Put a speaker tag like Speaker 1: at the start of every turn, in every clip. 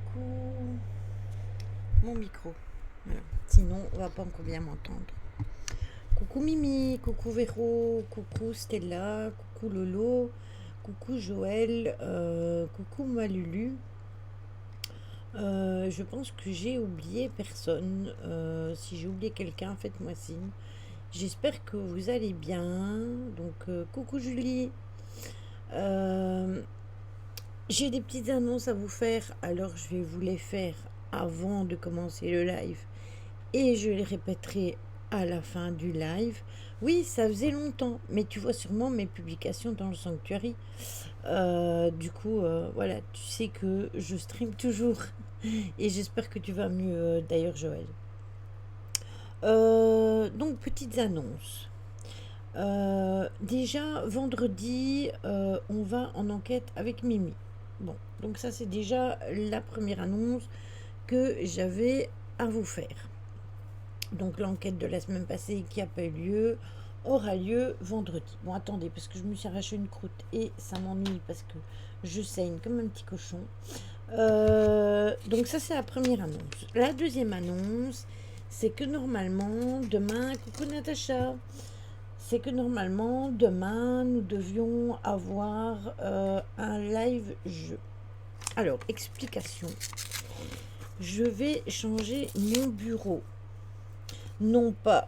Speaker 1: Coucou, mon micro. Voilà. Sinon, on va pas encore bien m'entendre. Coucou Mimi, coucou Véro, coucou Stella, coucou Lolo, coucou Joël, coucou Malulu. Je pense que j'ai oublié personne. Si j'ai oublié quelqu'un, faites-moi signe. J'espère que vous allez bien. Donc, coucou Julie. Euh, j'ai des petites annonces à vous faire, alors je vais vous les faire avant de commencer le live et je les répéterai à la fin du live. Oui, ça faisait longtemps, mais tu vois sûrement mes publications dans le Sanctuary. Voilà, tu sais que je stream toujours et j'espère que tu vas mieux d'ailleurs, Joël. Donc, petites annonces. Déjà, vendredi, on va en enquête avec Mimi. Bon, donc ça c'est déjà la première annonce que j'avais à vous faire. Donc l'enquête de la semaine passée qui n'a pas eu lieu aura lieu vendredi. Bon, attendez, parce que je me suis arraché une croûte et ça m'ennuie parce que je saigne comme un petit cochon. Donc ça c'est la première annonce. La deuxième annonce, c'est que normalement, demain, coucou Natacha, c'est que normalement, demain, nous devions avoir un live jeu. Alors, explication. Je vais changer mon bureau. Non pas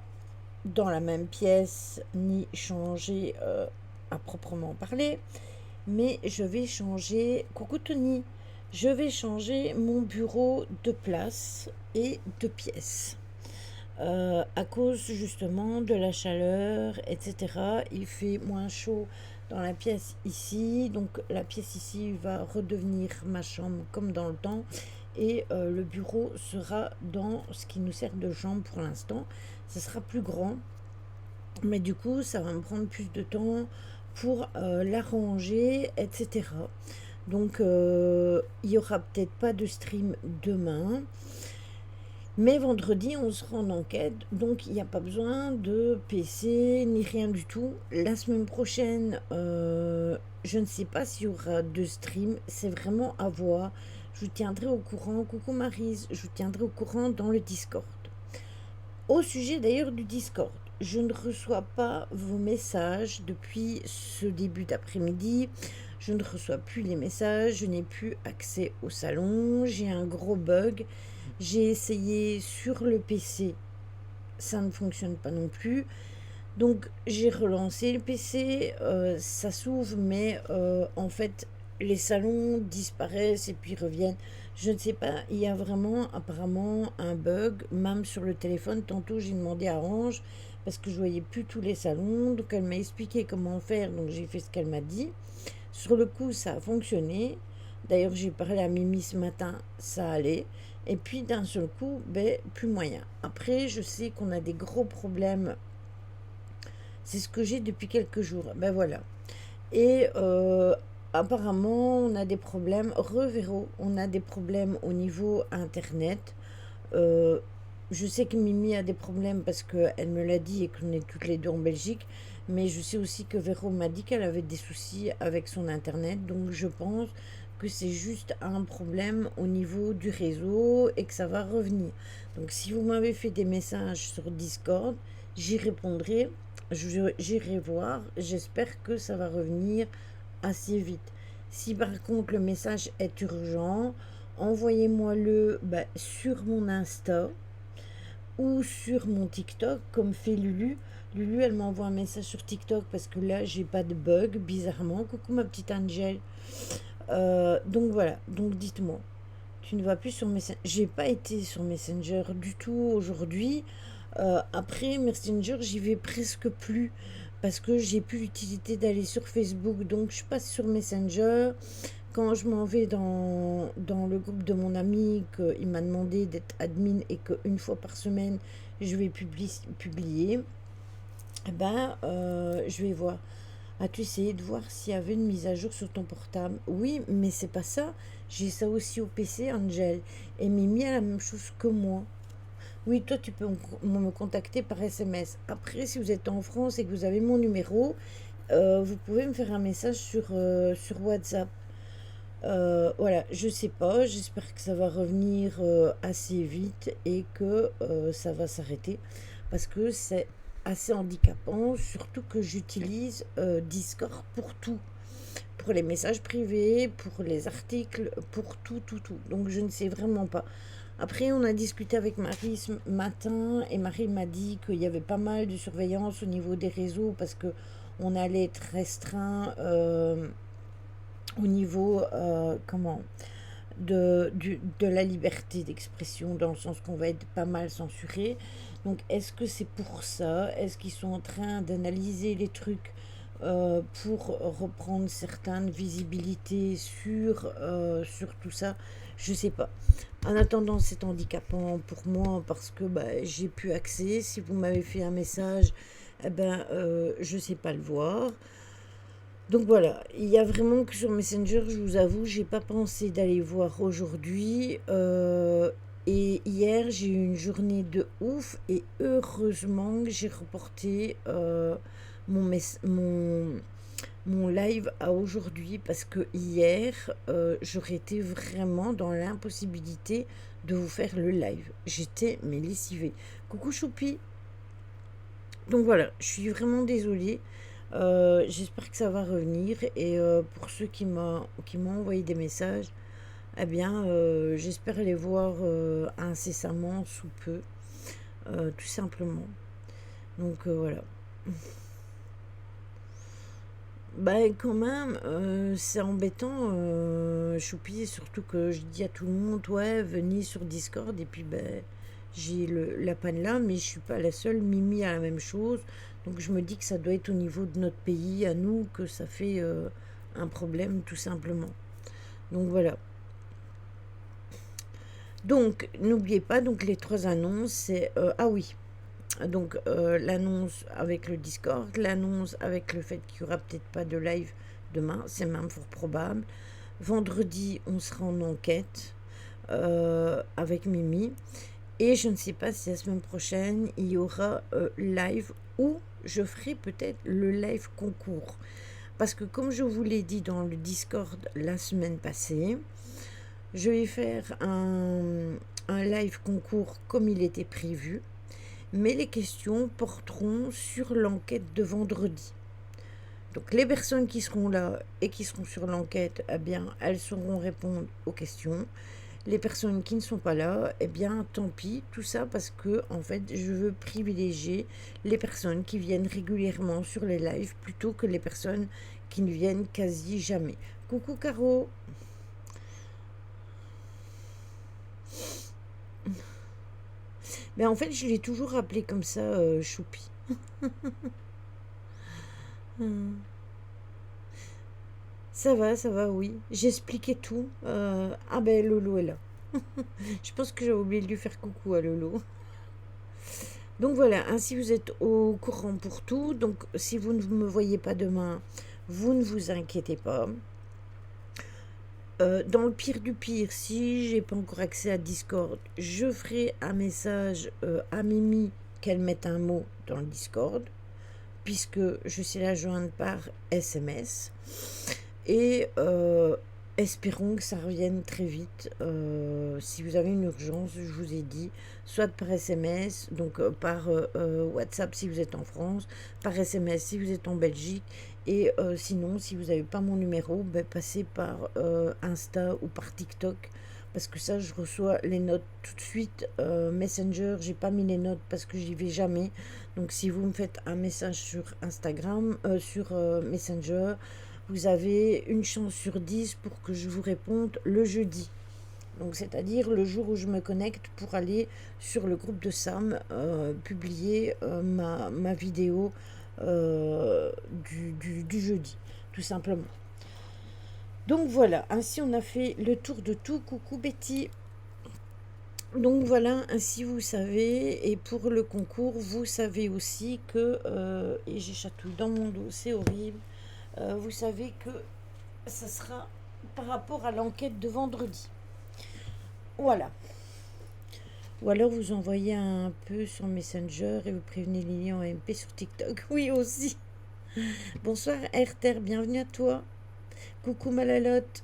Speaker 1: dans la même pièce, ni changer à proprement parler, mais je vais changer... Coucou Tony. Je vais changer mon bureau de place et de pièce. À cause justement de la chaleur, etc. Il fait moins chaud dans la pièce ici, donc la pièce ici va redevenir ma chambre comme dans le temps, et le bureau sera dans ce qui nous sert de chambre pour l'instant. Ce sera plus grand, mais du coup ça va me prendre plus de temps pour l'arranger, etc. Donc il n'y aura peut-être pas de stream demain. Mais vendredi, on sera en enquête, donc il n'y a pas besoin de PC ni rien du tout. La semaine prochaine, je ne sais pas s'il y aura de stream, c'est vraiment à voir. Je vous tiendrai au courant. Coucou Maryse, je vous tiendrai au courant dans le Discord. Au sujet d'ailleurs du Discord, je ne reçois pas vos messages depuis ce début d'après-midi. Je ne reçois plus les messages, je n'ai plus accès au salon, j'ai un gros bug. J'ai essayé sur le PC, ça ne fonctionne pas non plus. Donc j'ai relancé le PC, ça s'ouvre, mais en fait les salons disparaissent et puis reviennent. Je ne sais pas, il y a vraiment apparemment un bug, même sur le téléphone. Tantôt j'ai demandé à Orange parce que je voyais plus tous les salons, donc elle m'a expliqué comment faire, donc j'ai fait ce qu'elle m'a dit. Sur le coup ça a fonctionné. D'ailleurs j'ai parlé à Mimi ce matin, ça allait. Et puis d'un seul coup, ben, plus moyen. Après, je sais qu'on a des gros problèmes. C'est ce que j'ai depuis quelques jours. Ben voilà. Et apparemment, on a des problèmes. Reverrons, on a des problèmes au niveau Internet. Euh, je sais que Mimi a des problèmes parce qu'elle me l'a dit et qu'on est toutes les deux en Belgique. Mais je sais aussi que Véro m'a dit qu'elle avait des soucis avec son Internet. Donc je pense que c'est juste un problème au niveau du réseau et que ça va revenir. Donc si vous m'avez fait des messages sur Discord, j'y répondrai. J'irai voir. J'espère que ça va revenir assez vite. Si par contre le message est urgent, envoyez-moi-le sur mon Insta ou sur mon TikTok, comme fait Lulu. Lulu, elle m'envoie un message sur TikTok parce que là, j'ai pas de bug, bizarrement. Coucou ma petite Angel. Donc voilà, donc dites-moi, tu ne vas plus sur Messenger. J'ai pas été sur Messenger du tout aujourd'hui. Après Messenger, j'y vais presque plus parce que j'ai plus l'utilité d'aller sur Facebook. Donc je passe sur Messenger. Quand je m'en vais dans le groupe de mon ami, qu'il m'a demandé d'être admin et qu'une fois par semaine, je vais publier, eh ben, je vais voir. As-tu essayé de voir s'il y avait une mise à jour sur ton portable? Oui, mais c'est pas ça. J'ai ça aussi au PC, Angel. Et Mimi a la même chose que moi. Oui, toi, tu peux me contacter par SMS. Après, si vous êtes en France et que vous avez mon numéro, vous pouvez me faire un message sur WhatsApp. Voilà, je sais pas, j'espère que ça va revenir assez vite et que ça va s'arrêter parce que c'est assez handicapant, surtout que j'utilise Discord pour tout, pour les messages privés, pour les articles, pour tout, tout, tout. Donc je ne sais vraiment pas. Après, on a discuté avec Marie ce matin et Marie m'a dit qu'il y avait pas mal de surveillance au niveau des réseaux parce que on allait être restreint au niveau comment de la liberté d'expression, dans le sens qu'on va être pas mal censuré. Donc est-ce que c'est pour ça? Est-ce qu'ils sont en train d'analyser les trucs pour reprendre certaines visibilités sur tout ça? Je sais pas. En attendant, c'est handicapant pour moi parce que bah, j'ai plus accès. Si vous m'avez fait un message, eh ben, je sais pas le voir. Donc voilà, il y a vraiment que sur Messenger, je vous avoue, j'ai pas pensé d'aller voir aujourd'hui. Et hier, j'ai eu une journée de ouf et heureusement que j'ai reporté mon live à aujourd'hui parce que hier, j'aurais été vraiment dans l'impossibilité de vous faire le live. J'étais mais lessivée. Coucou Choupi. Donc voilà, je suis vraiment désolée. J'espère que ça va revenir. Et pour ceux qui m'ont envoyé des messages, eh bien, j'espère les voir incessamment sous peu, tout simplement. Donc voilà. Bah quand même, c'est embêtant, Choupi, surtout que je dis à tout le monde, ouais, venez sur Discord, et puis ben, j'ai la panne là, mais je suis pas la seule, Mimi a la même chose, donc je me dis que ça doit être au niveau de notre pays, à nous, que ça fait un problème, tout simplement. Donc voilà. Donc, n'oubliez pas, donc les trois annonces, c'est... ah oui, donc l'annonce avec le Discord, l'annonce avec le fait qu'il n'y aura peut-être pas de live demain, c'est même fort probable. Vendredi, on sera en enquête avec Mimi. Et je ne sais pas si la semaine prochaine, il y aura live ou je ferai peut-être le live concours. Parce que comme je vous l'ai dit dans le Discord la semaine passée, je vais faire un live concours comme il était prévu, mais les questions porteront sur l'enquête de vendredi. Donc les personnes qui seront là et qui seront sur l'enquête, eh bien, elles sauront répondre aux questions. Les personnes qui ne sont pas là, eh bien, tant pis, tout ça parce que, en fait, je veux privilégier les personnes qui viennent régulièrement sur les lives plutôt que les personnes qui ne viennent quasi jamais. Coucou Caro. Mais en fait, je l'ai toujours appelé comme ça, Choupi. Ça va, oui. J'expliquais tout. Ah ben, Lolo est là. Je pense que j'ai oublié de lui faire coucou à Lolo. Donc voilà, ainsi vous êtes au courant pour tout. Donc si vous ne me voyez pas demain, vous ne vous inquiétez pas. Dans le pire du pire, si j'ai pas encore accès à Discord, je ferai un message à Mimi qu'elle mette un mot dans le Discord, puisque je sais la joindre par SMS. Et espérons que ça revienne très vite. Si vous avez une urgence, je vous ai dit, soit par SMS, donc par WhatsApp si vous êtes en France, par SMS si vous êtes en Belgique, et sinon, si vous n'avez pas mon numéro, ben, passez par Insta ou par TikTok, parce que ça, je reçois les notes tout de suite. Messenger, j'ai pas mis les notes parce que j'y vais jamais. Donc si vous me faites un message sur Instagram, sur Messenger, vous avez une chance sur 10 pour que je vous réponde le jeudi. Donc c'est-à-dire le jour où je me connecte pour aller sur le groupe de Sam publier ma vidéo du jeudi, tout simplement. Donc voilà, ainsi on a fait le tour de tout. Coucou Betty. Donc voilà, ainsi vous savez, et pour le concours, vous savez aussi que, et j'ai chatouille dans mon dos, c'est horrible, vous savez que ça sera par rapport à l'enquête de vendredi. Voilà. Ou alors vous envoyez un peu sur Messenger et vous prévenez Lily en MP sur TikTok. Oui aussi. Bonsoir Herther, bienvenue à toi. Coucou Malalotte.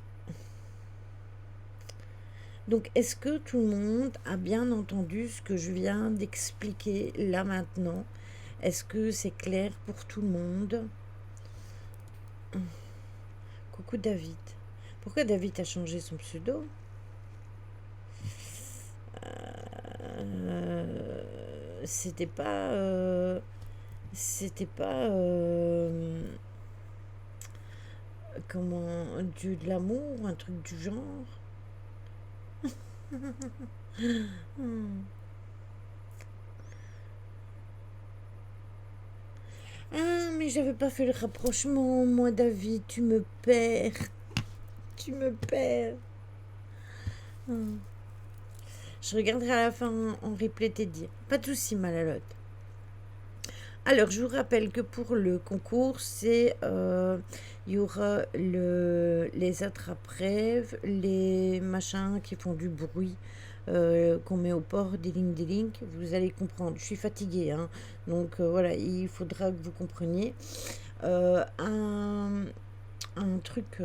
Speaker 1: Donc, est-ce que tout le monde a bien entendu ce que je viens d'expliquer là maintenant? Est-ce que c'est clair pour tout le monde? Coucou David. Pourquoi David a changé son pseudo? C'était pas... c'était pas... comment... de l'amour, un truc du genre. Ah, mais j'avais pas fait le rapprochement, moi, David, tu me perds. Tu me perds. Hmm. Je regarderai à la fin en replay tes dires. Pas de soucis, Malalotte. Alors, je vous rappelle que pour le concours, il y aura les attrape-rêves, les machins qui font du bruit, qu'on met au port, des lignes. Vous allez comprendre. Je suis fatiguée, hein. Donc voilà, il faudra que vous compreniez. Un truc,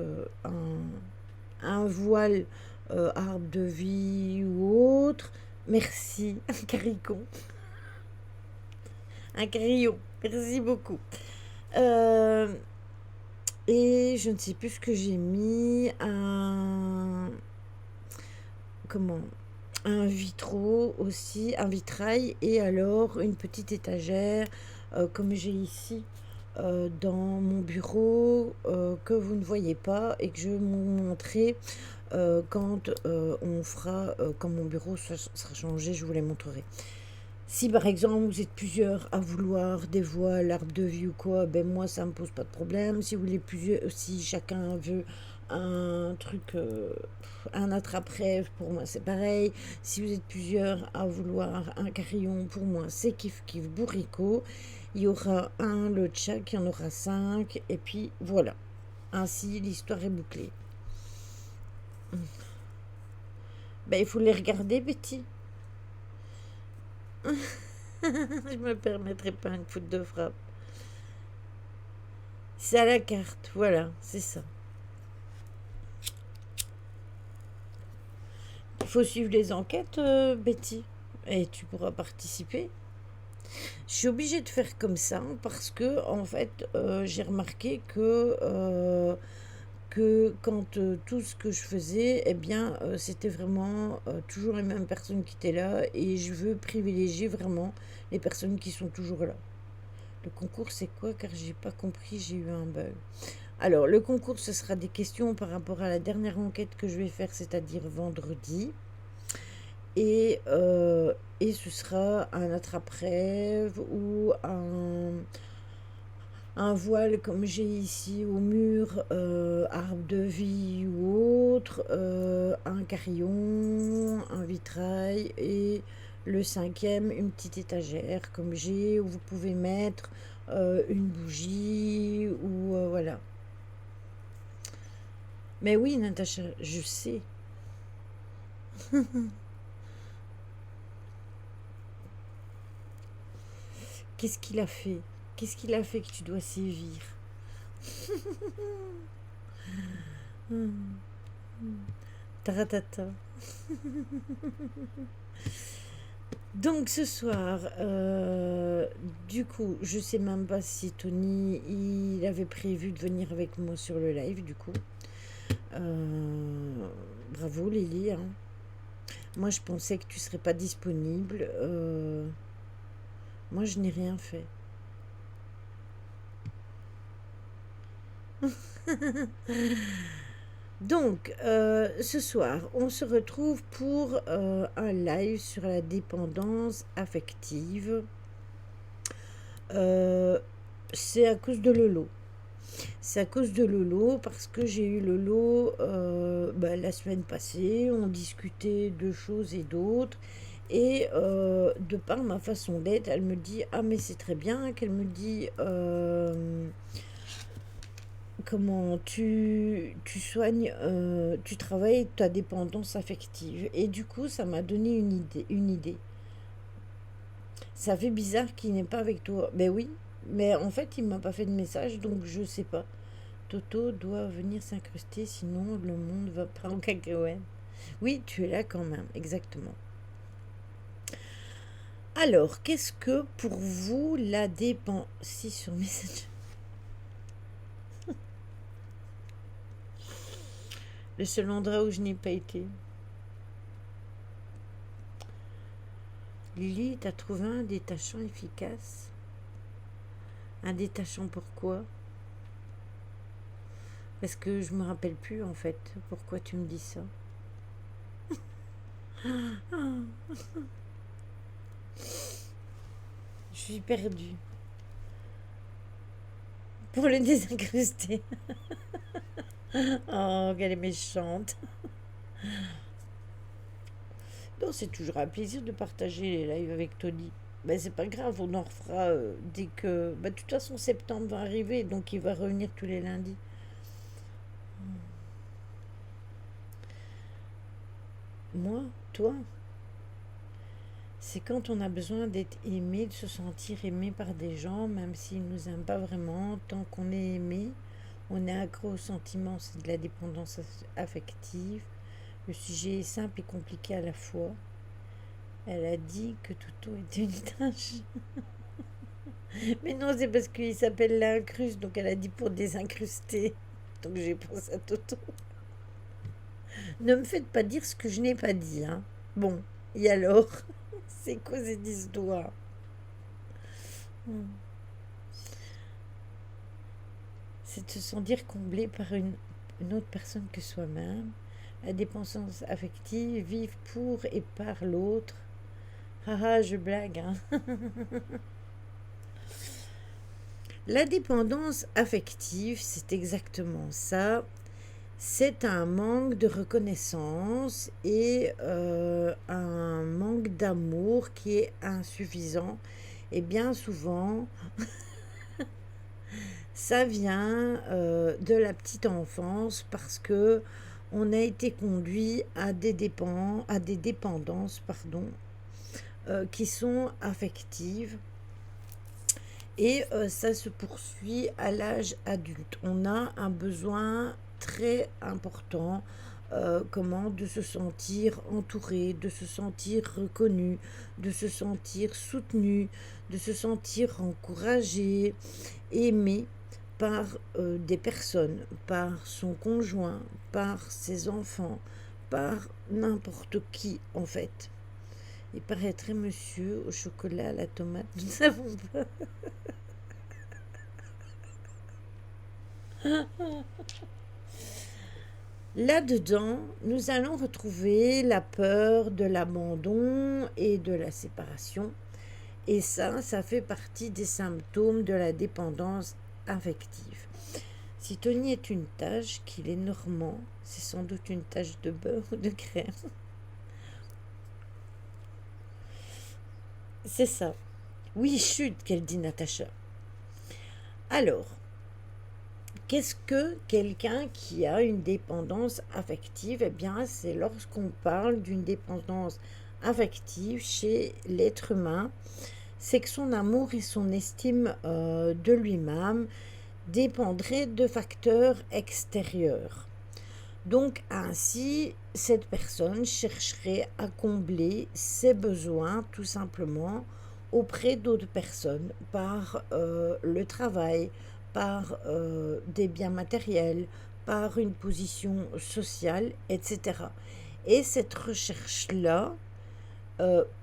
Speaker 1: un voile, arbre de vie ou autre. Merci, un caricon. Un crayon. Merci beaucoup. Euh, et je ne sais plus ce que j'ai mis. Comment? Un vitraux aussi, un vitrail. Et alors une petite étagère, comme j'ai ici, dans mon bureau, que vous ne voyez pas et que je vais vous montrer quand on fera, quand mon bureau sera changé, je vous les montrerai. Si par exemple vous êtes plusieurs à vouloir des voiles, l'arbre de vie ou quoi, ben moi ça me pose pas de problème. Si vous voulez plusieurs, si chacun veut un truc, un attrape-rêve, pour moi c'est pareil. Si vous êtes plusieurs à vouloir un carillon, pour moi c'est kiff kiff bourricot. Il y aura un le tchak, il y en aura 5, et puis voilà. Ainsi l'histoire est bouclée. Ben il faut les regarder, Betty. Je me permettrai pas une faute de frappe. C'est à la carte, voilà, c'est ça. Il faut suivre les enquêtes, Betty, et tu pourras participer. Je suis obligée de faire comme ça parce que, en fait, j'ai remarqué que quand tout ce que je faisais, eh bien, c'était vraiment toujours les mêmes personnes qui étaient là et je veux privilégier vraiment les personnes qui sont toujours là. Le concours, c'est quoi? Car j'ai pas compris, j'ai eu un bug. Alors, le concours, ce sera des questions par rapport à la dernière enquête que je vais faire, c'est-à-dire vendredi. Et ce sera un attrape-rêve ou un voile comme j'ai ici au mur, arbre de vie ou autre, un carillon, un vitrail et le cinquième, une petite étagère comme j'ai où vous pouvez mettre une bougie ou voilà. Mais oui, Natacha, je sais. Qu'est-ce qu'il a fait? Qu'est-ce qu'il a fait que tu dois sévir? Taratata. Donc ce soir, du coup, je sais même pas si Tony, il avait prévu de venir avec moi sur le live, du coup. Bravo Lily, hein. Moi je pensais que tu serais pas disponible. Moi je n'ai rien fait. Donc, ce soir, on se retrouve pour un live sur la dépendance affective. C'est à cause de Lolo. C'est à cause de Lolo parce que j'ai eu Lolo la semaine passée. On discutait de choses et d'autres. Et de par ma façon d'être, elle me dit: ah, mais c'est très bien. Qu'elle me dit: comment tu soignes, tu travailles ta dépendance affective. Et du coup, ça m'a donné une idée. Ça fait bizarre qu'il n'est pas avec toi. Ben oui, mais en fait, il m'a pas fait de message, donc je sais pas. Toto doit venir s'incruster, sinon le monde va pas en cacahuète. Oui, tu es là quand même, exactement. Alors, qu'est-ce que pour vous la dépend... Si, sur Messenger. Le seul endroit où je n'ai pas été. Lily, t'as trouvé un détachant efficace? Un détachant pourquoi? Parce que je me rappelle plus en fait. Pourquoi tu me dis ça? Je suis perdue. Pour le désincruster. Oh, qu'elle est méchante. Non, c'est toujours un plaisir de partager les lives avec Tony. Ben, c'est pas grave, on en refera dès que... Ben, de toute façon, septembre va arriver, donc il va revenir tous les lundis. Moi, toi, c'est quand on a besoin d'être aimé, de se sentir aimé par des gens, même s'ils ne nous aiment pas vraiment, tant qu'on est aimé, on est accro au sentiment, c'est de la dépendance affective. Le sujet est simple et compliqué à la fois. Elle a dit que Toto était une tâche. Mais non, c'est parce qu'il s'appelle l'incruste, donc elle a dit pour désincruster. Donc j'ai pensé à Toto. Ne me faites pas dire ce que je n'ai pas dit, hein. Bon, et alors? C'est quoi cette histoire? C'est de se sentir comblé par une autre personne que soi-même. La dépendance affective, vivre pour et par l'autre. Haha, je blague, hein. La dépendance affective, c'est exactement ça. C'est un manque de reconnaissance et un manque d'amour qui est insuffisant. Et bien souvent, ça vient de la petite enfance parce que on a été conduit à des dépendances, pardon, qui sont affectives. Et ça se poursuit à l'âge adulte. On a un besoin très important, de se sentir entouré, de se sentir reconnu, de se sentir soutenu, de se sentir encouragé, aimé par des personnes, par son conjoint, par ses enfants, par n'importe qui en fait. Il paraîtrait monsieur au chocolat, à la tomate, nous ne savons pas. Là-dedans, nous allons retrouver la peur de l'abandon et de la séparation. Et ça fait partie des symptômes de la dépendance affective. Si Tony est une tache, qu'il est normand, c'est sans doute une tache de beurre ou de crème. C'est ça. Oui, chut, qu'elle dit Natacha. Alors, qu'est-ce que quelqu'un qui a une dépendance affective? Eh bien, c'est lorsqu'on parle d'une dépendance affective chez l'être humain, c'est que son amour et son estime de lui-même dépendraient de facteurs extérieurs. Donc ainsi, cette personne chercherait à combler ses besoins tout simplement auprès d'autres personnes par le travail, par des biens matériels, par une position sociale, etc. Et cette recherche-là,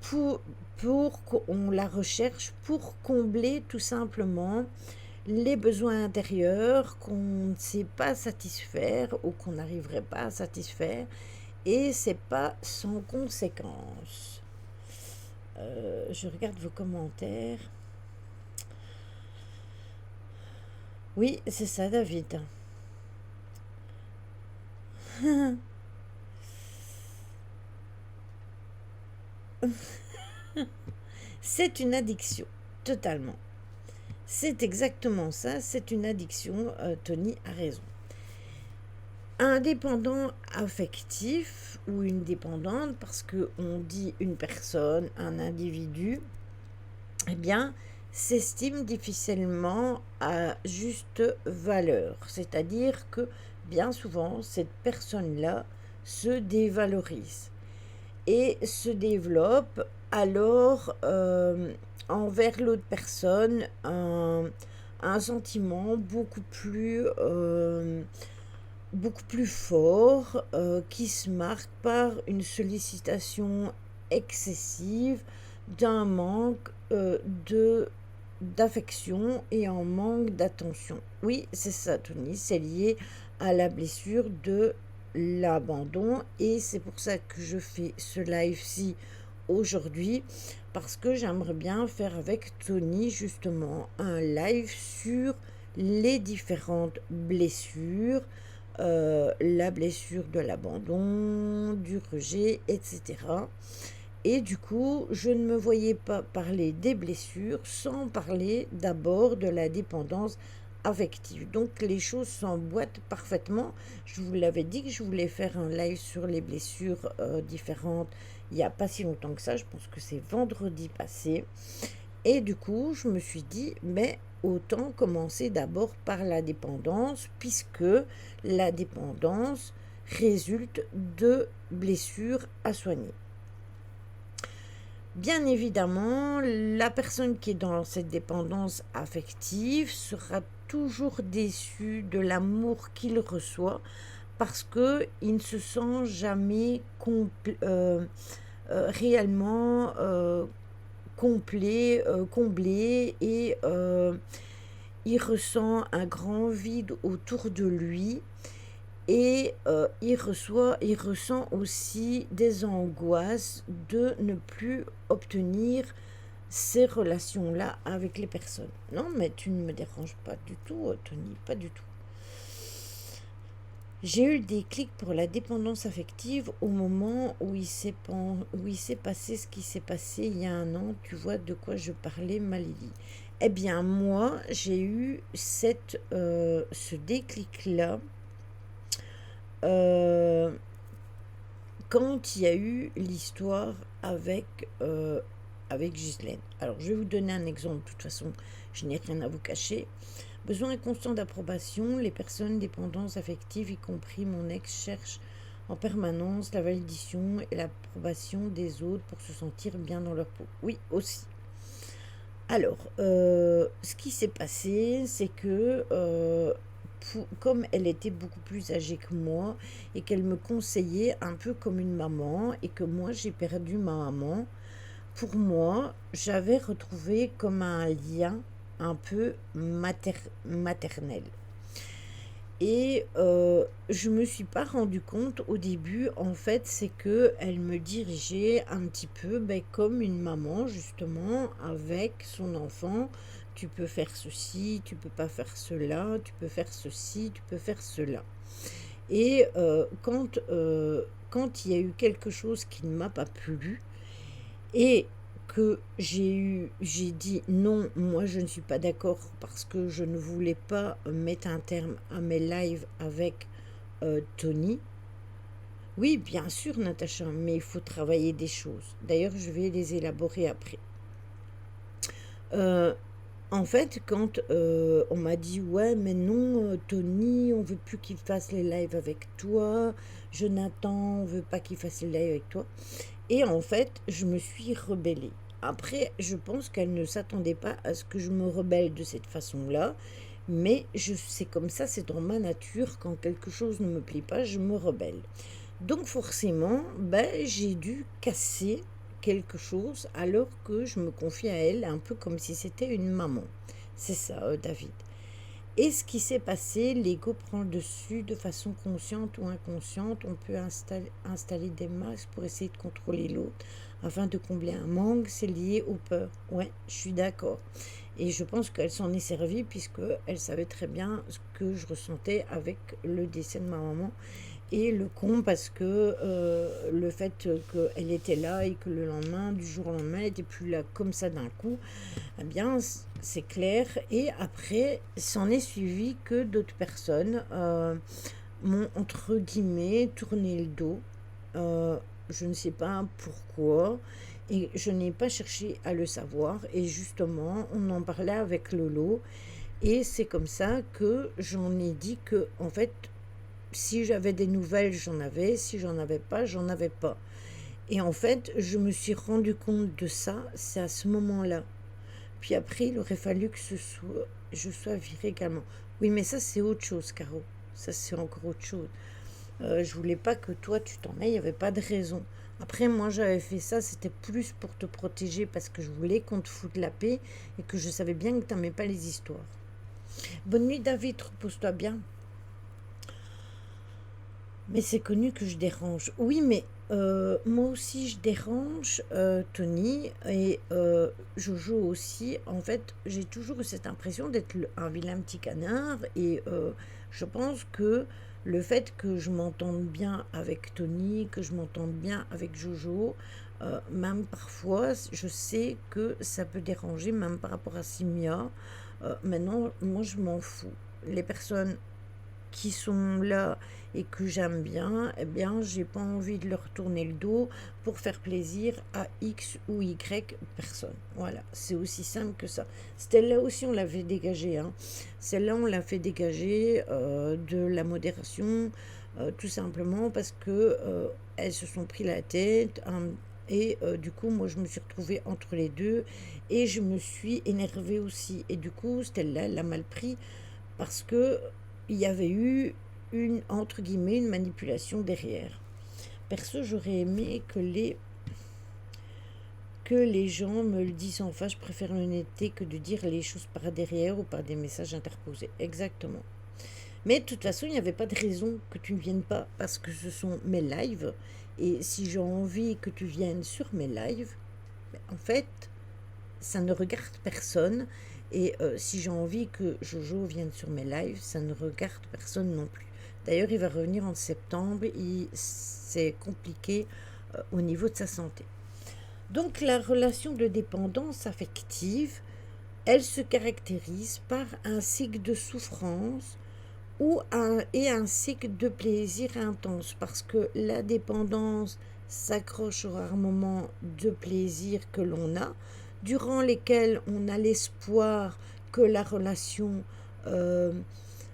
Speaker 1: pour qu'on la recherche pour combler tout simplement les besoins intérieurs qu'on ne sait pas satisfaire ou qu'on n'arriverait pas à satisfaire, et c'est pas sans conséquence. Je regarde vos commentaires. Oui, c'est ça, David. C'est une addiction, totalement. C'est exactement ça, c'est une addiction, Tony a raison. Un dépendant affectif ou une dépendante, parce qu'on dit une personne, un individu, eh bien, s'estime difficilement à juste valeur. C'est-à-dire que bien souvent, cette personne-là se dévalorise et se développe alors envers l'autre personne un sentiment beaucoup plus fort qui se marque par une sollicitation excessive, d'un manque de d'affection et un manque d'attention. Oui, c'est ça, Tony, c'est lié à la blessure de l'abandon et c'est pour ça que je fais ce live-ci aujourd'hui parce que j'aimerais bien faire avec Tony justement un live sur les différentes blessures, la blessure de l'abandon, du rejet, etc. Et du coup, je ne me voyais pas parler des blessures sans parler d'abord de la dépendance affective. Donc les choses s'emboîtent parfaitement. Je vous l'avais dit que je voulais faire un live sur les blessures différentes il n'y a pas si longtemps que ça. Je pense que c'est vendredi passé. Et du coup, je me suis dit, mais autant commencer d'abord par la dépendance, puisque la dépendance résulte de blessures à soigner. Bien évidemment, la personne qui est dans cette dépendance affective sera toujours déçue de l'amour qu'il reçoit parce qu'il ne se sent jamais réellement complet, comblé et il ressent un grand vide autour de lui et il ressent aussi des angoisses de ne plus obtenir ces relations-là avec les personnes. Non, mais tu ne me déranges pas du tout, Tony, pas du tout. J'ai eu le déclic pour la dépendance affective au moment où il s'est passé ce qui s'est passé il y a un an. Tu vois de quoi je parlais, Malélie. Eh bien, moi, j'ai eu ce déclic-là quand il y a eu l'histoire avec Ghislaine. Alors, je vais vous donner un exemple. De toute façon, je n'ai rien à vous cacher. Besoin constant d'approbation, les personnes dépendance affective, y compris mon ex, cherchent en permanence la validation et l'approbation des autres pour se sentir bien dans leur peau. Oui, aussi. Alors, ce qui s'est passé, c'est que comme elle était beaucoup plus âgée que moi et qu'elle me conseillait un peu comme une maman et que moi j'ai perdu ma maman, pour moi, j'avais retrouvé comme un lien un peu maternel. Et je me suis pas rendu compte au début, en fait, c'est que elle me dirigeait un petit peu comme une maman, justement, avec son enfant. Tu peux faire ceci, tu peux pas faire cela, tu peux faire ceci, tu peux faire cela. Et quand il y a eu quelque chose qui ne m'a pas plu, et que j'ai dit non, moi je ne suis pas d'accord parce que je ne voulais pas mettre un terme à mes lives avec Tony. Oui, bien sûr, Natacha, mais il faut travailler des choses. D'ailleurs, je vais les élaborer après. En fait, quand on m'a dit ouais, mais non, Tony, on veut plus qu'il fasse les lives avec toi. Jonathan, on veut pas qu'il fasse les lives avec toi. Et en fait, je me suis rebellée. Après, je pense qu'elle ne s'attendait pas à ce que je me rebelle de cette façon-là. Mais c'est comme ça, c'est dans ma nature. Quand quelque chose ne me plaît pas, je me rebelle. Donc forcément, j'ai dû casser quelque chose alors que je me confie à elle un peu comme si c'était une maman. C'est ça, David. Et ce qui s'est passé, l'ego prend le dessus de façon consciente ou inconsciente. On peut installer des masques pour essayer de contrôler l'autre afin de combler un manque. C'est lié aux peurs. Ouais, je suis d'accord. Et je pense qu'elle s'en est servie puisqu'elle savait très bien ce que je ressentais avec le décès de ma maman. Et le con parce que le fait qu'elle était là et que le lendemain, du jour au lendemain, elle n'était plus là comme ça d'un coup, eh bien c'est clair. Et après, s'en est suivi que d'autres personnes m'ont entre guillemets tourné le dos. Je ne sais pas pourquoi et je n'ai pas cherché à le savoir. Et justement, on en parlait avec Lolo et c'est comme ça que j'en ai dit que en fait Si j'avais des nouvelles, j'en avais. Si j'en avais pas, j'en avais pas. Et en fait, je me suis rendu compte de ça, c'est à ce moment-là. Puis après, il aurait fallu que je sois virée également. Oui, mais ça, c'est autre chose, Caro. Ça, c'est encore autre chose. Je voulais pas que toi, tu t'en ailles, il n'y avait pas de raison. Après, moi, j'avais fait ça, c'était plus pour te protéger parce que je voulais qu'on te foute la paix et que je savais bien que tu n'aimais pas les histoires. Bonne nuit, David, repose-toi bien. Mais c'est connu que je dérange. Oui, mais moi aussi je dérange, Tony, et Jojo aussi. En fait, j'ai toujours eu cette impression d'être un vilain petit canard, et je pense que le fait que je m'entende bien avec Tony, que je m'entende bien avec Jojo, même parfois, je sais que ça peut déranger, même par rapport à Simia. Maintenant, moi je m'en fous. Les personnes qui sont là et que j'aime bien, eh bien, j'ai pas envie de leur tourner le dos pour faire plaisir à X ou Y personne. Voilà, c'est aussi simple que ça. Celle-là aussi, on l'avait dégagée. Hein. Celle-là, on l'a fait dégager de la modération, tout simplement parce que elles se sont pris la tête. Hein, et du coup, moi, je me suis retrouvée entre les deux et je me suis énervée aussi. Et du coup, Stella, elle l'a mal pris parce que il y avait eu une, entre guillemets, une manipulation derrière. Perso, j'aurais aimé que les gens me le disent en face. Je préfère l'honnêteté que de dire les choses par derrière ou par des messages interposés. Exactement. Mais de toute façon, il n'y avait pas de raison que tu ne viennes pas parce que ce sont mes lives. Et si j'ai envie que tu viennes sur mes lives, en fait, ça ne regarde personne. Et si j'ai envie que Jojo vienne sur mes lives, ça ne regarde personne non plus. D'ailleurs, il va revenir en septembre. C'est compliqué au niveau de sa santé. Donc, la relation de dépendance affective, elle se caractérise par un cycle de souffrance et un cycle de plaisir intense. Parce que la dépendance s'accroche au rare moment de plaisir que l'on a, durant lesquels on a l'espoir que la relation euh,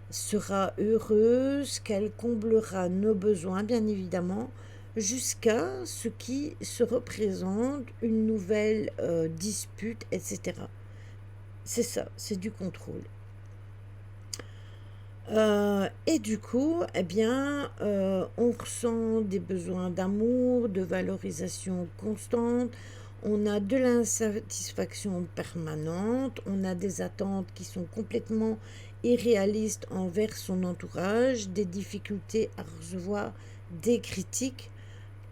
Speaker 1: sera heureuse, qu'elle comblera nos besoins, bien évidemment, jusqu'à ce qui se représente une nouvelle dispute, etc. C'est ça, c'est du contrôle. Et du coup, eh bien, on ressent des besoins d'amour, de valorisation constante, on a de l'insatisfaction permanente, on a des attentes qui sont complètement irréalistes envers son entourage, des difficultés à recevoir des critiques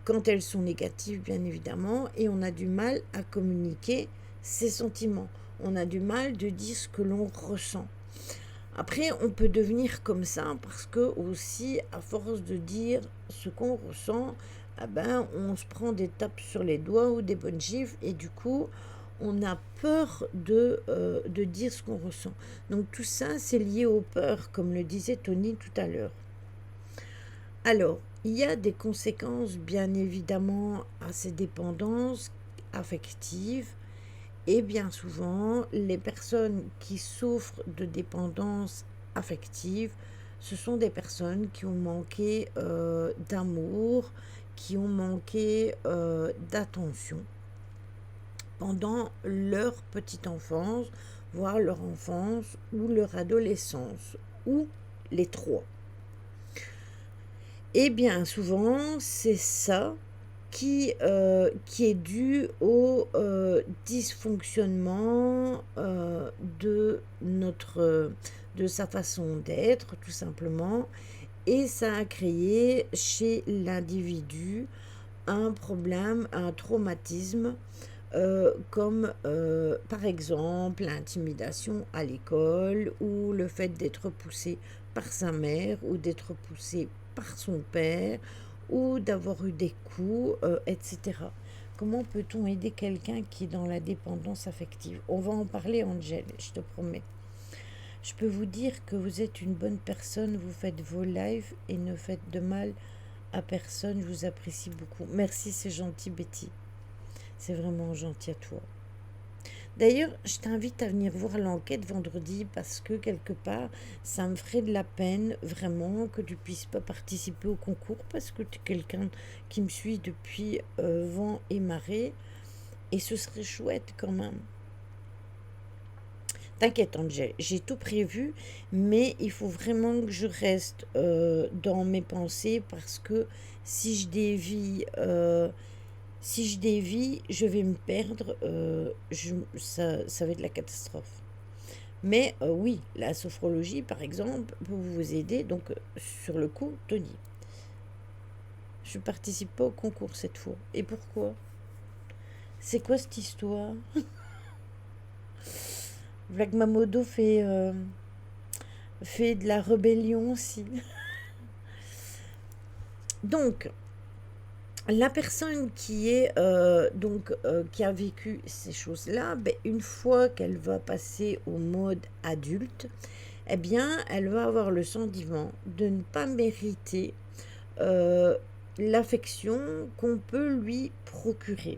Speaker 1: quand elles sont négatives, bien évidemment, et on a du mal à communiquer ses sentiments. On a du mal de dire ce que l'on ressent. Après, on peut devenir comme ça parce que aussi, à force de dire ce qu'on ressent, ah ben, on se prend des tapes sur les doigts ou des bonnes gifles et du coup, on a peur de dire ce qu'on ressent. Donc tout ça, c'est lié aux peurs, comme le disait Tony tout à l'heure. Alors, il y a des conséquences, bien évidemment, à ces dépendances affectives. Et bien souvent, les personnes qui souffrent de dépendance affective, ce sont des personnes qui ont manqué d'amour, qui ont manqué d'attention pendant leur petite enfance, voire leur enfance ou leur adolescence, ou les trois. Et bien souvent, c'est ça qui est dû au dysfonctionnement de sa façon d'être, tout simplement. Et ça a créé chez l'individu un problème, un traumatisme, comme par exemple l'intimidation à l'école ou le fait d'être poussé par sa mère ou d'être poussé par son père ou d'avoir eu des coups, etc. Comment peut-on aider quelqu'un qui est dans la dépendance affective? On va en parler, Angel, je te promets. Je peux vous dire que vous êtes une bonne personne, vous faites vos lives et ne faites de mal à personne, je vous apprécie beaucoup. Merci, c'est gentil, Betty. C'est vraiment gentil à toi. D'ailleurs, je t'invite à venir voir l'enquête vendredi parce que quelque part, ça me ferait de la peine vraiment que tu puisses pas participer au concours parce que tu es quelqu'un qui me suit depuis vent et marée et ce serait chouette quand même. T'inquiète, Angel, j'ai tout prévu, mais il faut vraiment que je reste dans mes pensées parce que si je dévie, si je dévie, je vais me perdre, ça va être la catastrophe. Mais oui, la sophrologie, par exemple, peut vous aider. Donc, sur le coup, Tony, je ne participe pas au concours cette fois. Et pourquoi? C'est quoi cette histoire? Black Mamodo fait de la rébellion aussi. Donc, la personne qui est qui a vécu ces choses-là, ben, une fois qu'elle va passer au mode adulte, eh bien, elle va avoir le sentiment de ne pas mériter euh, l'affection qu'on peut lui procurer.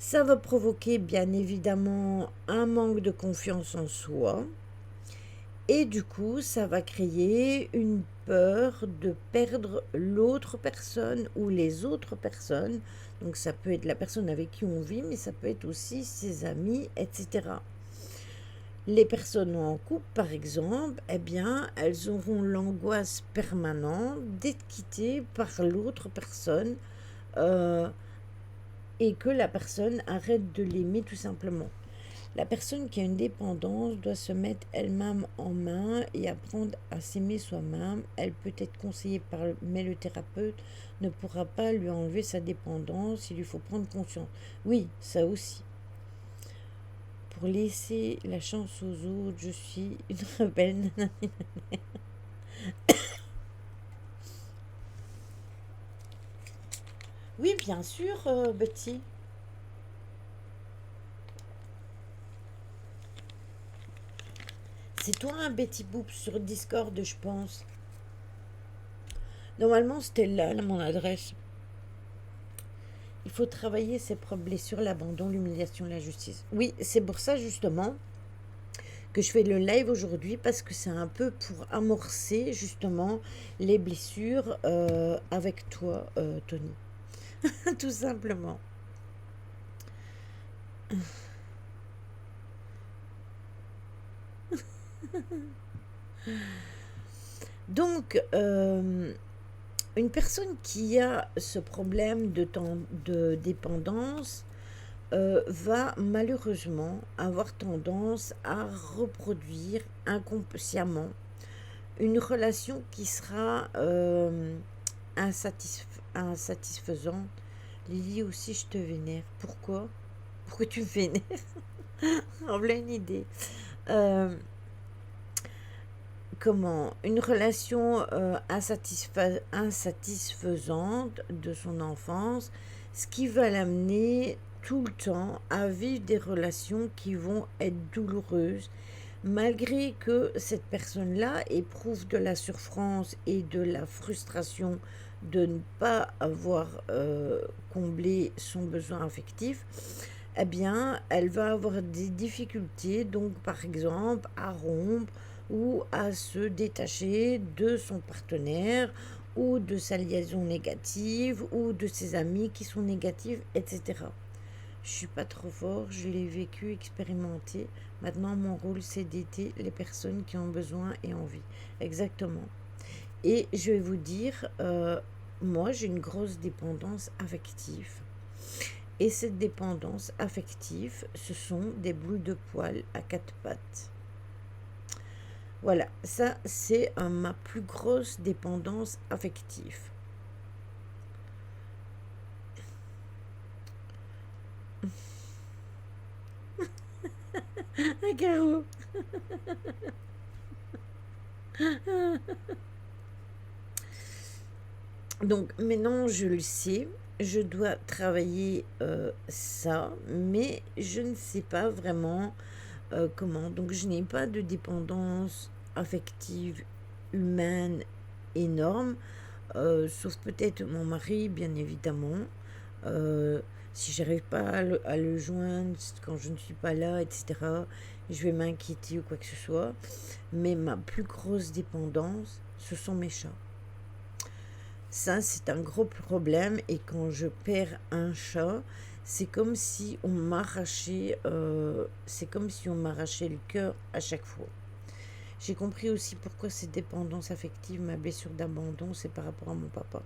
Speaker 1: Ça va provoquer bien évidemment un manque de confiance en soi et du coup ça va créer une peur de perdre l'autre personne ou les autres personnes. Donc ça peut être la personne avec qui on vit mais ça peut être aussi ses amis, etc. Les personnes en couple, par exemple, eh bien, elles auront l'angoisse permanente d'être quittées par l'autre personne euh, et que la personne arrête de l'aimer tout simplement. La personne qui a une dépendance doit se mettre elle-même en main et apprendre à s'aimer soi-même. Elle peut être conseillée mais le thérapeute ne pourra pas lui enlever sa dépendance. Il lui faut prendre conscience. Oui, ça aussi. Pour laisser la chance aux autres, je suis une rebelle. Oui, bien sûr, Betty. C'est toi, un Betty Boop sur Discord, je pense. Normalement, c'était là, mon adresse. Il faut travailler ses propres blessures, l'abandon, l'humiliation, la justice. Oui, c'est pour ça, justement, que je fais le live aujourd'hui, parce que c'est un peu pour amorcer, justement, les blessures avec toi, Tony. Tout simplement. Donc, une personne qui a ce problème de dépendance va malheureusement avoir tendance à reproduire inconsciemment une relation qui sera insatisfaisante. Lily aussi, je te vénère. Pourquoi? Pourquoi tu me vénères? En voilà une idée. Euh, comment une relation insatisfaisante de son enfance, ce qui va l'amener tout le temps à vivre des relations qui vont être douloureuses, malgré que cette personne-là éprouve de la souffrance et de la frustration de ne pas avoir comblé son besoin affectif. Eh bien, elle va avoir des difficultés, donc par exemple, à rompre ou à se détacher de son partenaire ou de sa liaison négative ou de ses amis qui sont négatifs, etc. Je suis pas trop fort, je l'ai vécu, expérimenté. Maintenant, mon rôle, c'est d'aider les personnes qui ont besoin et envie. Exactement. Et je vais vous dire, moi, j'ai une grosse dépendance affective. Et cette dépendance affective, ce sont des boules de poils à quatre pattes. Voilà, ça c'est ma plus grosse dépendance affective. Un carreau. Donc maintenant je le sais, je dois travailler ça, mais je ne sais pas vraiment comment. Donc je n'ai pas de dépendance affective humaine énorme, sauf peut-être mon mari, bien évidemment. Euh, Si j'arrive pas à le joindre quand je ne suis pas là, etc., je vais m'inquiéter ou quoi que ce soit. Mais ma plus grosse dépendance, ce sont mes chats. Ça, c'est un gros problème. Et quand je perds un chat, c'est comme si on m'arrachait, le cœur à chaque fois. J'ai compris aussi pourquoi cette dépendance affective, ma blessure d'abandon, c'est par rapport à mon papa.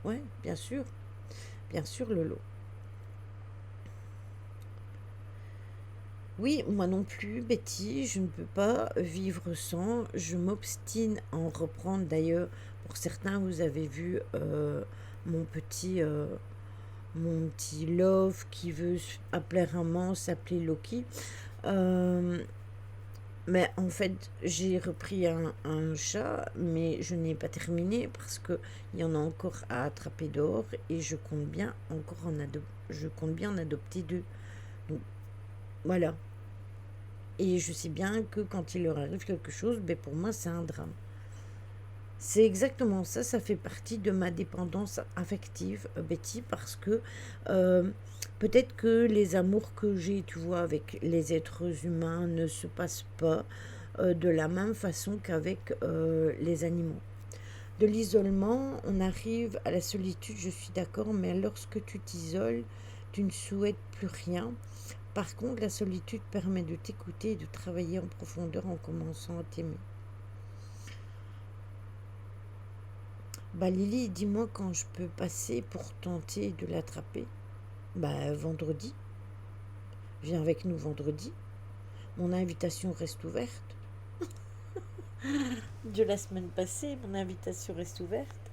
Speaker 1: Ouais, bien sûr, Lolo. Oui, moi non plus, Betty, je ne peux pas vivre sans. Je m'obstine à en reprendre. D'ailleurs, pour certains, vous avez vu mon petit, euh, mon petit love qui veut apparemment s'appeler Loki. Euh, mais en fait, j'ai repris un chat, mais je n'ai pas terminé parce que il y en a encore à attraper dehors et je compte bien en adopter deux. Donc voilà. Et je sais bien que quand il leur arrive quelque chose, ben pour moi, c'est un drame. C'est exactement ça, ça fait partie de ma dépendance affective, Betty, parce que euh, peut-être que les amours que j'ai, tu vois, avec les êtres humains ne se passent pas de la même façon qu'avec les animaux. De l'isolement, on arrive à la solitude, je suis d'accord, mais lorsque tu t'isoles, tu ne souhaites plus rien. Par contre, la solitude permet de t'écouter et de travailler en profondeur en commençant à t'aimer. Bah Lily, dis-moi quand je peux passer pour tenter de l'attraper. Bah vendredi. Viens avec nous vendredi. Mon invitation reste ouverte. De la semaine passée, mon invitation reste ouverte.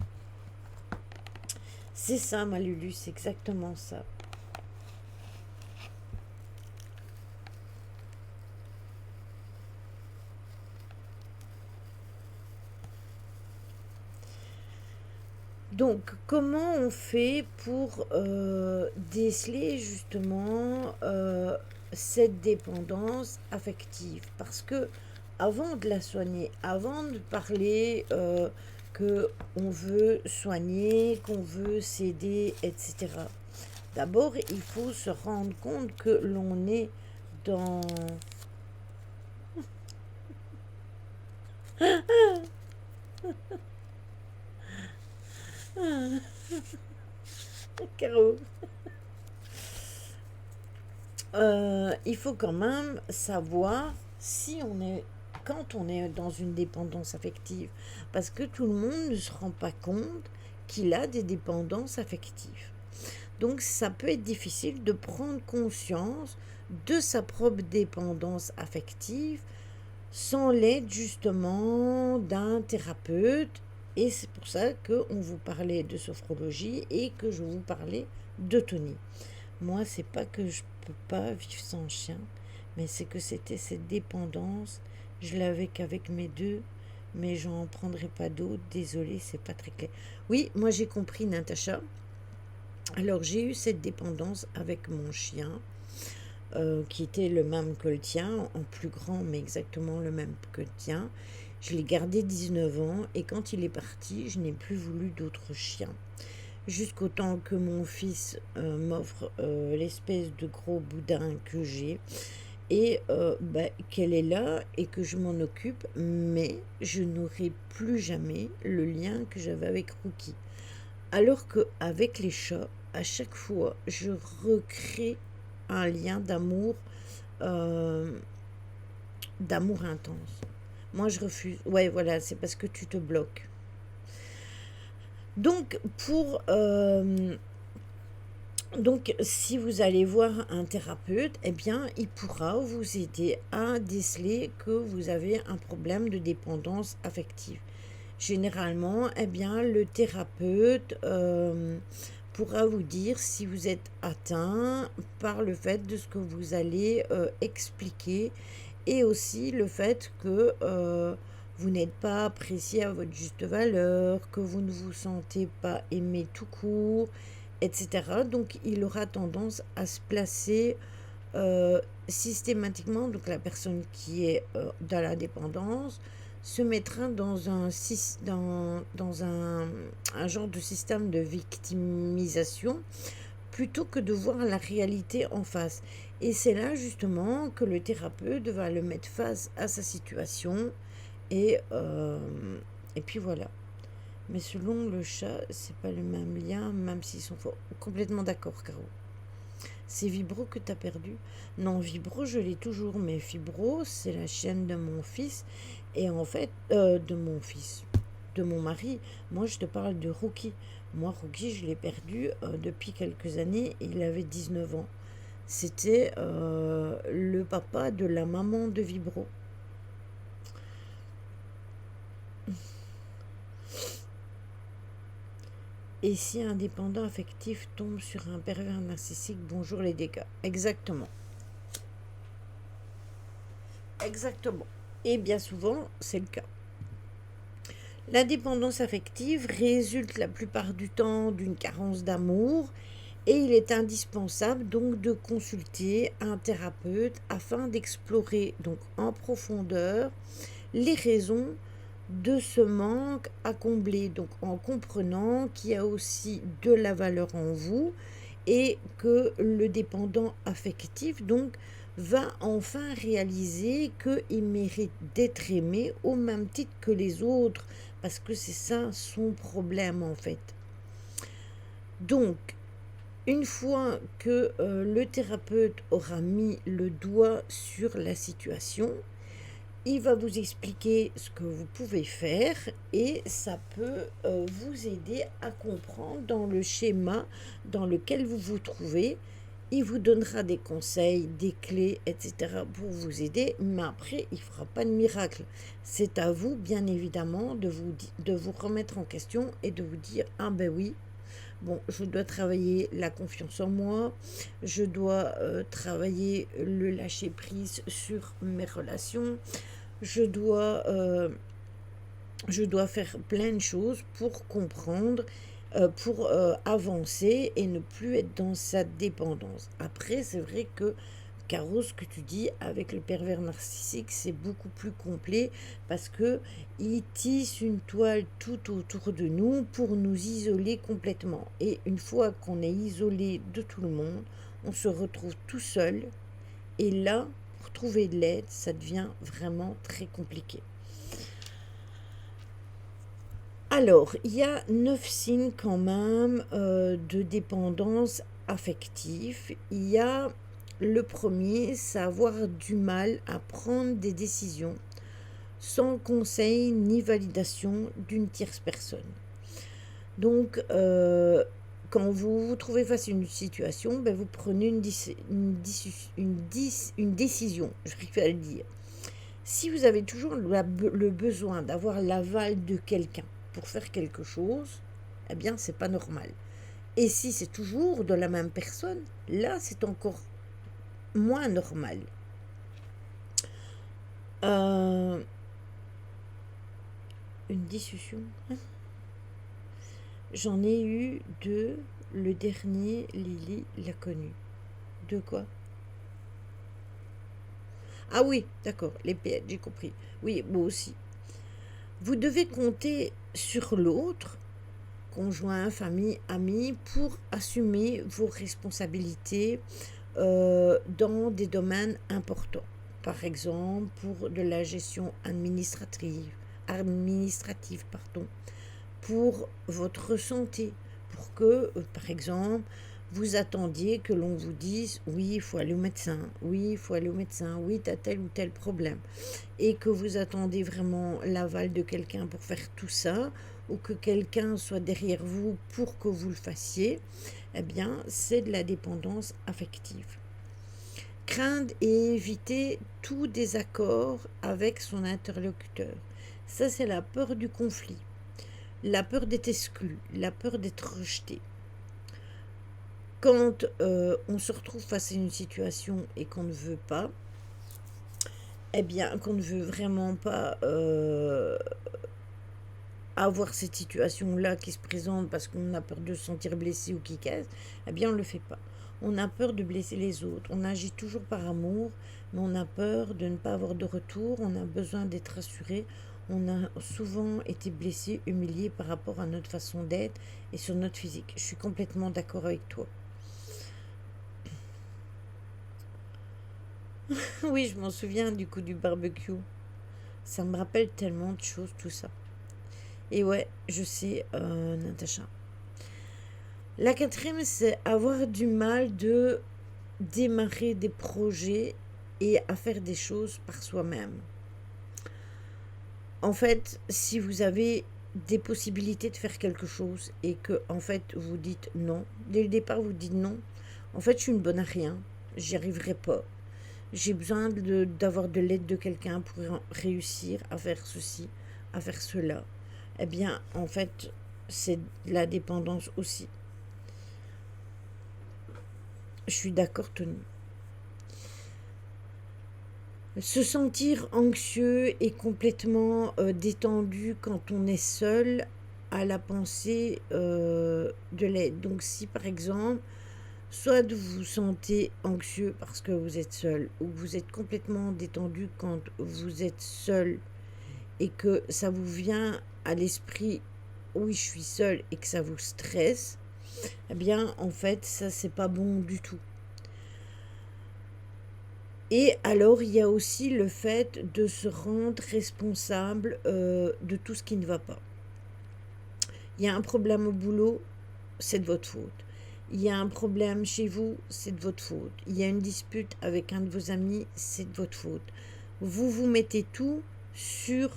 Speaker 1: C'est ça, ma Lulu, c'est exactement ça. Donc, comment on fait pour déceler justement cette dépendance affective? Parce que avant de la soigner, avant de parler que on veut soigner, qu'on veut s'aider, etc. D'abord, il faut se rendre compte que l'on est dans... Caro. Il faut quand même savoir si on est quand on est dans une dépendance affective, parce que tout le monde ne se rend pas compte qu'il a des dépendances affectives. Donc ça peut être difficile de prendre conscience de sa propre dépendance affective sans l'aide justement d'un thérapeute. Et c'est pour ça qu'on vous parlait de sophrologie et que je vous parlais d'autonomie. Moi, c'est pas que je peux pas vivre sans chien, mais c'est que c'était cette dépendance. Je l'avais qu'avec mes deux, mais j'en prendrai pas d'autres. Désolée, c'est pas très clair. Oui, moi j'ai compris, Natacha. Alors j'ai eu cette dépendance avec mon chien, qui était le même que le tien, en plus grand, mais exactement le même que le tien. Je l'ai gardé 19 ans et quand il est parti, je n'ai plus voulu d'autres chiens. Jusqu'au temps que mon fils m'offre l'espèce de gros boudin que j'ai et qu'elle est là et que je m'en occupe, mais je n'aurai plus jamais le lien que j'avais avec Rookie. Alors qu'avec les chats, à chaque fois, je recrée un lien euh, d'amour intense. Moi, je refuse. Ouais, voilà, c'est parce que tu te bloques. Donc, si vous allez voir un thérapeute, eh bien, il pourra vous aider à déceler que vous avez un problème de dépendance affective. Généralement, eh bien, le thérapeute pourra vous dire si vous êtes atteint par le fait de ce que vous allez expliquer et aussi le fait que vous n'êtes pas apprécié à votre juste valeur, que vous ne vous sentez pas aimé tout court, etc. Donc il aura tendance à se placer systématiquement, donc la personne qui est dans la dépendance se mettra dans un genre de système de victimisation plutôt que de voir la réalité en face. Et c'est là justement que le thérapeute va le mettre face à sa situation et, euh, et puis voilà. Mais selon le chat, c'est pas le même lien, même s'ils sont complètement d'accord, Caro. C'est Vibro que t'as perdu? Non, Vibro, je l'ai toujours, mais Fibro, c'est la chienne de mon fils. Et en fait, de mon fils, de mon mari. Moi, je te parle de Rookie. Moi, Rookie, je l'ai perdu depuis quelques années et il avait 19 ans. C'était le papa de la maman de Vibro. Et si un dépendant affectif tombe sur un pervers narcissique, bonjour les dégâts. Exactement. Exactement. Et bien souvent, c'est le cas. La dépendance affective résulte la plupart du temps d'une carence d'amour et il est indispensable donc de consulter un thérapeute afin d'explorer donc en profondeur les raisons de ce manque à combler, donc en comprenant qu'il y a aussi de la valeur en vous et que le dépendant affectif donc va enfin réaliser qu'il mérite d'être aimé au même titre que les autres, parce que c'est ça son problème en fait. Donc, une fois que le thérapeute aura mis le doigt sur la situation, il va vous expliquer ce que vous pouvez faire et ça peut vous aider à comprendre dans le schéma dans lequel vous vous trouvez. Il vous donnera des conseils, des clés, etc. pour vous aider, mais après, il ne fera pas de miracle. C'est à vous, bien évidemment, de vous remettre en question et de vous dire « Ah ben oui, bon, je dois travailler la confiance en moi, je dois travailler le lâcher-prise sur mes relations, je dois faire plein de choses pour comprendre, pour avancer et ne plus être dans sa dépendance. Après, c'est vrai que, Caro, ce que tu dis avec le pervers narcissique, c'est beaucoup plus complet parce que il tisse une toile tout autour de nous pour nous isoler complètement. Et une fois qu'on est isolé de tout le monde, on se retrouve tout seul. Et là, pour trouver de l'aide, ça devient vraiment très compliqué. Alors, il y a 9 signes quand même de dépendance affective. Il y a le premier, c'est avoir du mal à prendre des décisions sans conseil ni validation d'une tierce personne. Donc, quand vous vous trouvez face à une situation, ben vous prenez une décision, je préfère le dire. Si vous avez toujours le besoin d'avoir l'aval de quelqu'un pour faire quelque chose, eh bien, c'est pas normal. Et si c'est toujours de la même personne, là, c'est encore moins normal. Une discussion. J'en ai eu deux. Le dernier, Lily l'a connu. De quoi? Ah oui, d'accord, les PN, j'ai compris. Oui, moi aussi. Vous devez compter sur l'autre, conjoint, famille, amis, pour assumer vos responsabilités dans des domaines importants. Par exemple, pour de la gestion administrative, pour votre santé, pour que, par exemple, vous attendiez que l'on vous dise oui, il faut aller au médecin, oui, il faut aller au médecin, oui, tu as tel ou tel problème, et que vous attendez vraiment l'aval de quelqu'un pour faire tout ça, ou que quelqu'un soit derrière vous pour que vous le fassiez, eh bien, c'est de la dépendance affective. Craindre et éviter tout désaccord avec son interlocuteur. Ça, c'est la peur du conflit, la peur d'être exclu, la peur d'être rejeté. Quand on se retrouve face à une situation et qu'on ne veut pas, eh bien, qu'on ne veut vraiment pas avoir cette situation-là qui se présente parce qu'on a peur de se sentir blessé ou qui casse, eh bien, on ne le fait pas. On a peur de blesser les autres. On agit toujours par amour, mais on a peur de ne pas avoir de retour. On a besoin d'être rassuré. On a souvent été blessé, humilié par rapport à notre façon d'être et sur notre physique. Je suis complètement d'accord avec toi. Oui, je m'en souviens du coup du barbecue. Ça me rappelle tellement de choses, tout ça. Et ouais, je sais, Natacha. La quatrième, c'est avoir du mal de démarrer des projets et à faire des choses par soi-même. En fait, si vous avez des possibilités de faire quelque chose et que en fait vous dites non, dès le départ vous dites non, en fait je suis une bonne à rien, j'y arriverai pas. J'ai besoin d'avoir de l'aide de quelqu'un pour réussir à faire ceci, à faire cela. Eh bien, en fait, c'est la dépendance aussi. Je suis d'accord, Tony. Se sentir anxieux et complètement détendu quand on est seul à la pensée de l'aide. Donc si par exemple, soit vous vous sentez anxieux parce que vous êtes seul, ou que vous êtes complètement détendu quand vous êtes seul et que ça vous vient à l'esprit, oui je suis seul, et que ça vous stresse, eh bien en fait ça c'est pas bon du tout. Et alors, il y a aussi le fait de se rendre responsable de tout ce qui ne va pas. Il y a un problème au boulot, c'est de votre faute. Il y a un problème chez vous, c'est de votre faute. Il y a une dispute avec un de vos amis, c'est de votre faute. Vous vous mettez tout sur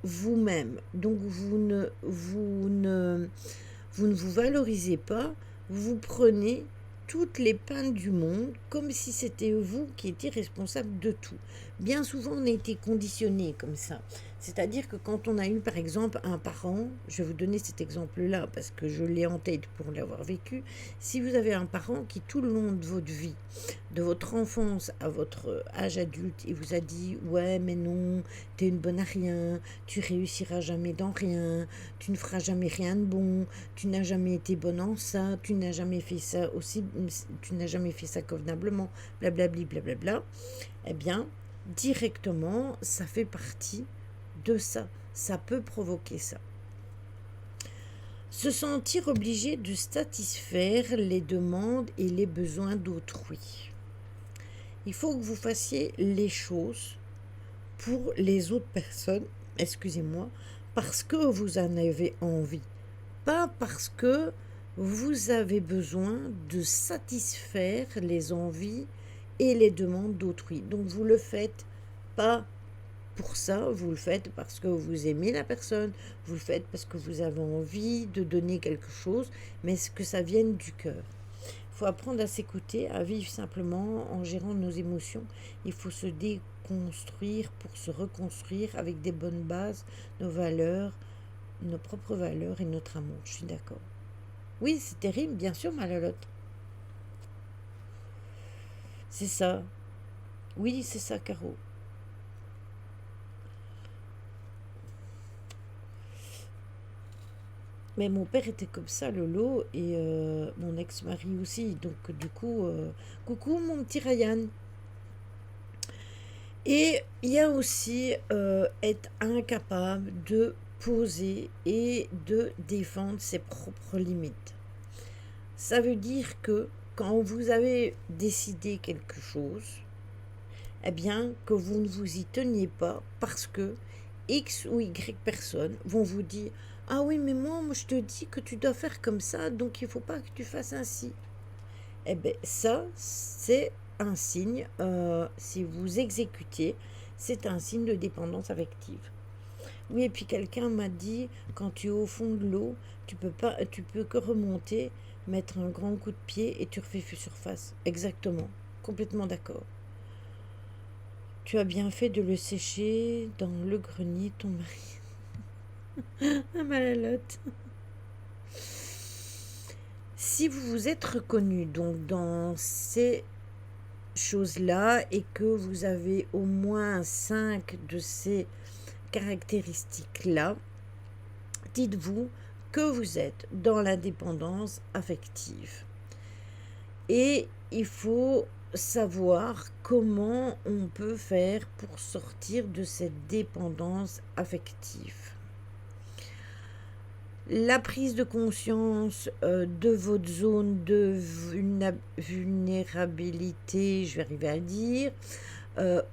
Speaker 1: vous-même. Donc vous ne vous valorisez pas, vous prenez toutes les peines du monde comme si c'était vous qui étiez responsable de tout. Bien souvent, on a été conditionné comme ça. C'est-à-dire que quand on a eu, par exemple, un parent, je vais vous donner cet exemple-là parce que je l'ai en tête pour l'avoir vécu, si vous avez un parent qui, tout le long de votre vie, de votre enfance à votre âge adulte, il vous a dit « Ouais, mais non, t'es une bonne à rien, tu réussiras jamais dans rien, tu ne feras jamais rien de bon, tu n'as jamais été bonne en ça, tu n'as jamais fait ça aussi, tu n'as jamais fait ça convenablement, blablabli, blablabla », eh bien, directement, ça fait partie de ça. Ça peut provoquer ça. Se sentir obligé de satisfaire les demandes et les besoins d'autrui. Il faut que vous fassiez les choses pour les autres personnes, excusez-moi, parce que vous en avez envie. Pas parce que vous avez besoin de satisfaire les envies et les demandes d'autrui. Donc vous le faites pas pour ça, vous le faites parce que vous aimez la personne, vous le faites parce que vous avez envie de donner quelque chose, mais que ça vienne du cœur. Il faut apprendre à s'écouter, à vivre simplement en gérant nos émotions. Il faut se déconstruire pour se reconstruire avec des bonnes bases, nos valeurs, nos propres valeurs et notre amour. Je suis d'accord. Oui, c'est terrible, bien sûr, Malalotte. C'est ça. Oui, c'est ça, Caro. Mais mon père était comme ça, Lolo, et mon ex-mari aussi. Donc, du coup, coucou mon petit Ryan. Et il y a aussi être incapable de poser et de défendre ses propres limites. Ça veut dire que quand vous avez décidé quelque chose, eh bien, que vous ne vous y teniez pas parce que X ou Y personnes vont vous dire ah oui, mais moi, je te dis que tu dois faire comme ça, donc il ne faut pas que tu fasses ainsi. Eh bien, ça, c'est un signe, si vous exécutez, c'est un signe de dépendance affective. Oui, et puis quelqu'un m'a dit, quand tu es au fond de l'eau, tu peux que remonter, mettre un grand coup de pied et tu refais surface. Exactement, complètement d'accord. Tu as bien fait de le sécher dans le grenier, ton mari. Ah, Malalotte. Si vous vous êtes reconnu donc dans ces choses-là et que vous avez au moins 5 de ces caractéristiques-là, dites-vous que vous êtes dans la dépendance affective. Et il faut savoir comment on peut faire pour sortir de cette dépendance affective. La prise de conscience de votre zone de vulnérabilité, je vais arriver à le dire,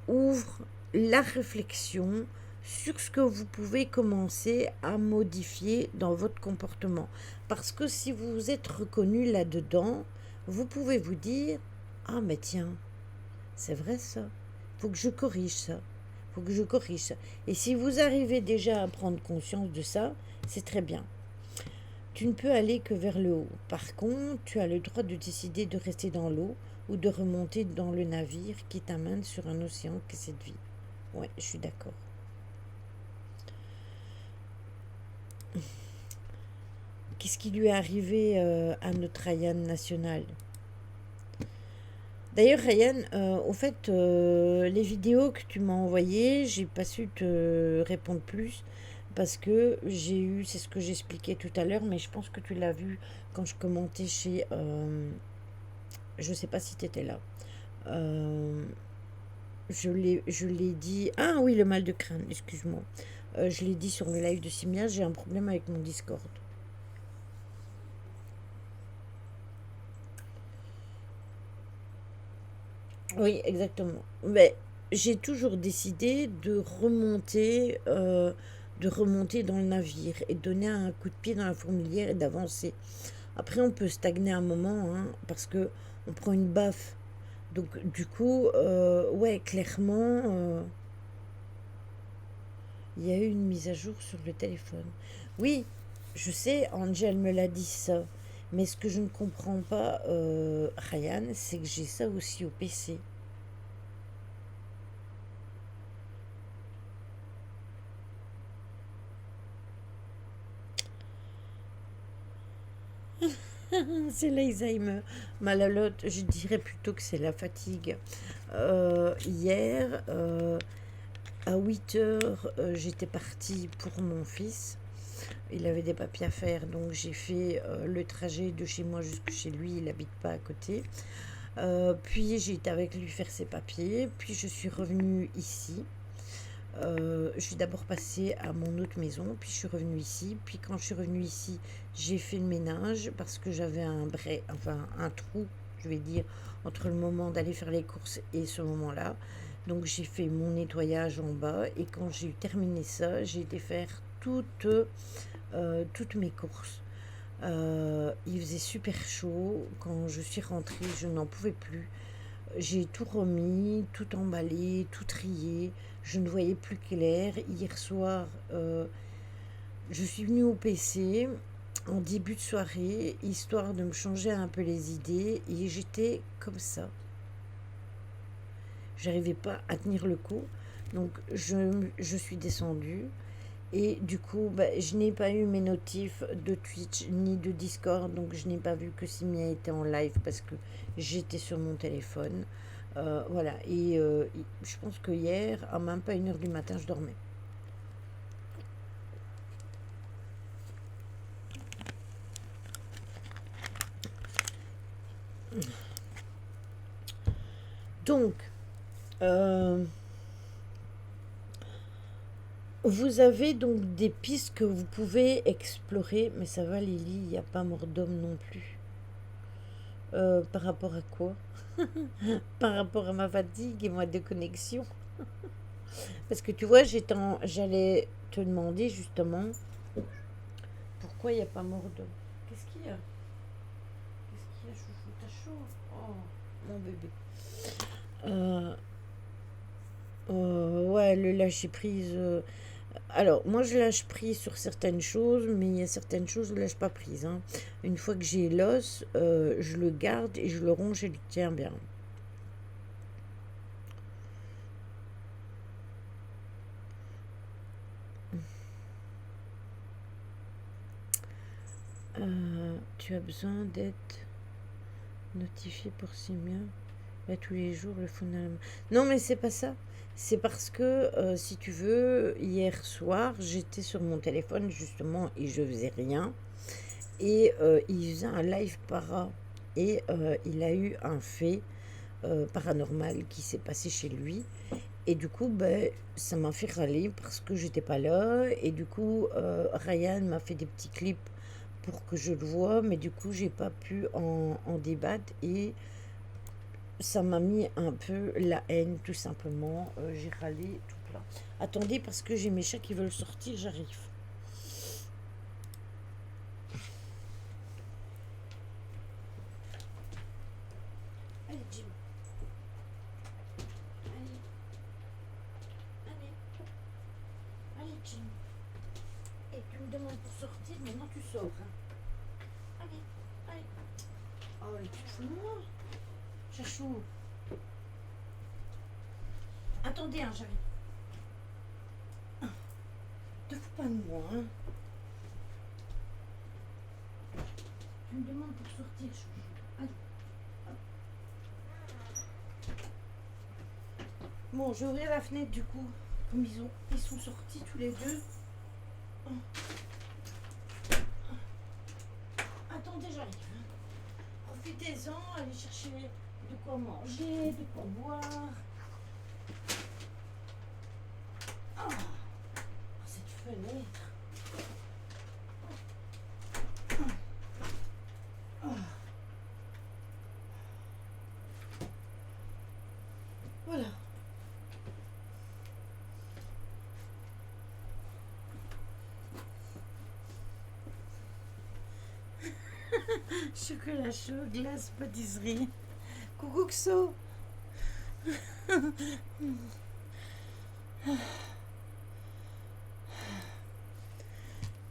Speaker 1: ouvre la réflexion sur ce que vous pouvez commencer à modifier dans votre comportement. Parce que si vous vous êtes reconnu là-dedans, vous pouvez vous dire, ah mais tiens, c'est vrai ça, faut que je corrige ça, faut que je corrige ça. Et si vous arrivez déjà à prendre conscience de ça, c'est très bien. Tu ne peux aller que vers le haut. Par contre, tu as le droit de décider de rester dans l'eau ou de remonter dans le navire qui t'amène sur un océan qu'est cette vie. Ouais, je suis d'accord. Qu'est-ce qui lui est arrivé à notre Ryan national? D'ailleurs, Ryan, au fait, les vidéos que tu m'as envoyées, j'ai pas su te répondre plus parce que j'ai eu, c'est ce que j'expliquais tout à l'heure, mais je pense que tu l'as vu quand je commentais chez, je sais pas si tu étais là. Euh, je l'ai dit. Ah oui, le mal de crâne, excuse-moi. Je l'ai dit sur le live de Simia, j'ai un problème avec mon Discord. Oui, exactement. Mais j'ai toujours décidé de remonter dans le navire et de donner un coup de pied dans la fourmilière et d'avancer. Après, on peut stagner un moment, hein, parce que on prend une baffe. Donc, du coup, ouais, clairement, il y a eu une mise à jour sur le téléphone. Oui, je sais, Angel me l'a dit ça. Mais ce que je ne comprends pas, Ryan, c'est que j'ai ça aussi au PC. C'est l'Alzheimer. Malalote, je dirais plutôt que c'est la fatigue. Hier, à 8 heures, j'étais partie pour mon fils. Il avait des papiers à faire, donc j'ai fait le trajet de chez moi jusque chez lui. Il n'habite pas à côté. Puis j'ai été avec lui faire ses papiers. Puis je suis revenue ici. Je suis d'abord passée à mon autre maison, puis je suis revenue ici. Puis quand je suis revenue ici, j'ai fait le ménage parce que j'avais enfin un trou, je vais dire, entre le moment d'aller faire les courses et ce moment-là. Donc j'ai fait mon nettoyage en bas et quand j'ai terminé ça, j'ai été faire toutes mes courses. Il faisait super chaud. Quand je suis rentrée, je n'en pouvais plus. J'ai tout remis, tout emballé, tout trié. Je ne voyais plus clair. Hier soir, je suis venue au PC en début de soirée, histoire de me changer un peu les idées. Et j'étais comme ça. J'arrivais pas à tenir le coup. Donc je suis descendue. Et du coup, bah, je n'ai pas eu mes notifs de Twitch ni de Discord, donc je n'ai pas vu que Simia était en live parce que j'étais sur mon téléphone. Voilà, et je pense que hier, à même pas 1 heure du matin, je dormais. Donc, euh, vous avez donc des pistes que vous pouvez explorer, mais ça va Lily, il n'y a pas mort d'homme non plus. Par rapport à quoi? Par rapport à ma fatigue et ma déconnexion. Parce que tu vois, j'allais te demander justement pourquoi il n'y a pas mort d'homme. Qu'est-ce qu'il y a? Qu'est-ce qu'il y a, chouchou? T'as chaud? Oh, mon bébé. Euh, ouais, le lâcher prise. Alors, moi, je lâche prise sur certaines choses, mais il y a certaines choses, je ne lâche pas prise, hein. Une fois que j'ai l'os, je le garde et je le ronge et je le tiens bien. Tu as besoin d'être notifié pour Simia. Là, tous les jours, le funnel. Non, mais c'est pas ça. C'est parce que, si tu veux, hier soir, j'étais sur mon téléphone justement et je faisais rien. Et il faisait un live para. Et il a eu un fait paranormal qui s'est passé chez lui. Et du coup, ben, ça m'a fait râler parce que j'étais pas là. Et du coup, Ryan m'a fait des petits clips pour que je le voie. Mais du coup, j'ai pas pu en débattre. Et ça m'a mis un peu la haine, tout simplement. J'ai râlé tout plein. Attendez, parce que j'ai mes chats qui veulent sortir, j'arrive. Allez, Jim. Allez, allez. Allez, Jim. Et tu me demandes pour sortir, maintenant tu sors. Hein. Allez, allez. Oh, et tu te fous de moi, chachou. Attendez, hein, j'arrive. Te fous pas de moi, hein. Tu me demandes pour sortir, chouchou. Allez. Bon, je vais ouvrir la fenêtre du coup. Comme ils sont sortis tous les deux. Attendez, j'arrive. Profitez-en, allez chercher de quoi manger, de quoi boire. Oh, cette fenêtre. Voilà. Chocolat chaud, glace, pâtisserie. Coucou Xo.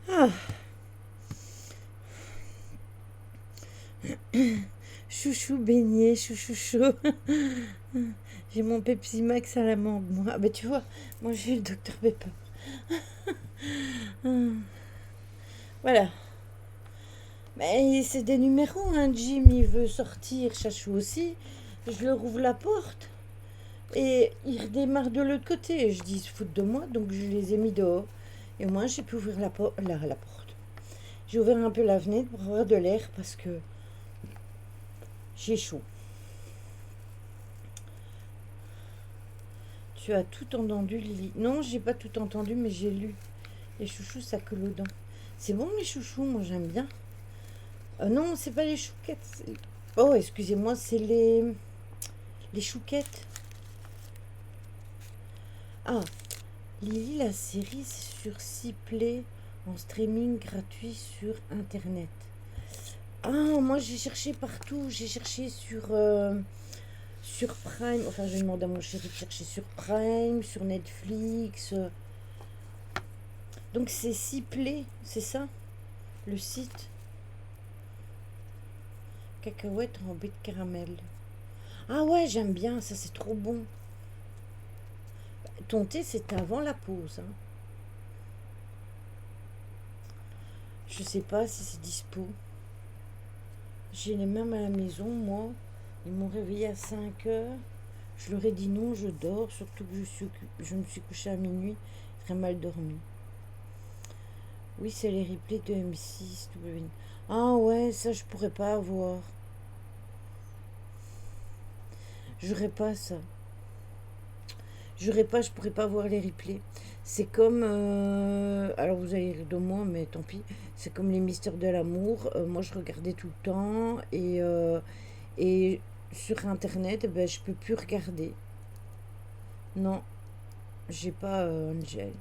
Speaker 1: Ah. Chouchou beignet, chouchou chaud. J'ai mon Pepsi Max à la mangue, moi. Ah bah tu vois, moi j'ai le Dr Pepper. Voilà. Mais c'est des numéros, hein. Jim, il veut sortir, Chachou aussi. Je leur ouvre la porte. Et il redémarre de l'autre côté. Je dis, ils se foutent de moi, donc je les ai mis dehors. Et moi, j'ai pu ouvrir la porte. J'ai ouvert un peu la fenêtre pour avoir de l'air parce que j'ai chaud. Tu as tout entendu, Lily? Non, j'ai pas tout entendu, mais j'ai lu. Les chouchous, ça colle aux dents. C'est bon, les chouchous, moi j'aime bien. Non, c'est pas les chouquettes. Oh, excusez-moi, c'est les chouquettes. Ah, Lily, la série, c'est sur Ciplay, en streaming gratuit sur Internet. Ah, moi j'ai cherché partout. J'ai cherché sur Prime. Enfin, je demande à mon chéri de chercher sur Prime, sur Netflix. Donc c'est Ciplay, c'est ça, le site? Cacahuètes en baie de caramel. Ah ouais, j'aime bien, ça c'est trop bon. Ton thé, c'était avant la pause. Hein. Je sais pas si c'est dispo. J'ai les mêmes à la maison, moi. Ils m'ont réveillé à 5 heures. Je leur ai dit non, je dors. Surtout que je me suis couchée à minuit. Très mal dormi. Oui, c'est les replays de M6. Ah ouais, ça je pourrais pas avoir. J'aurais pas ça. Je pourrais pas voir les replays. C'est comme, alors vous allez rire de moi, mais tant pis. C'est comme les mystères de l'amour. Moi, je regardais tout le temps et sur Internet, eh ben, je peux plus regarder. Non, j'ai pas Angel.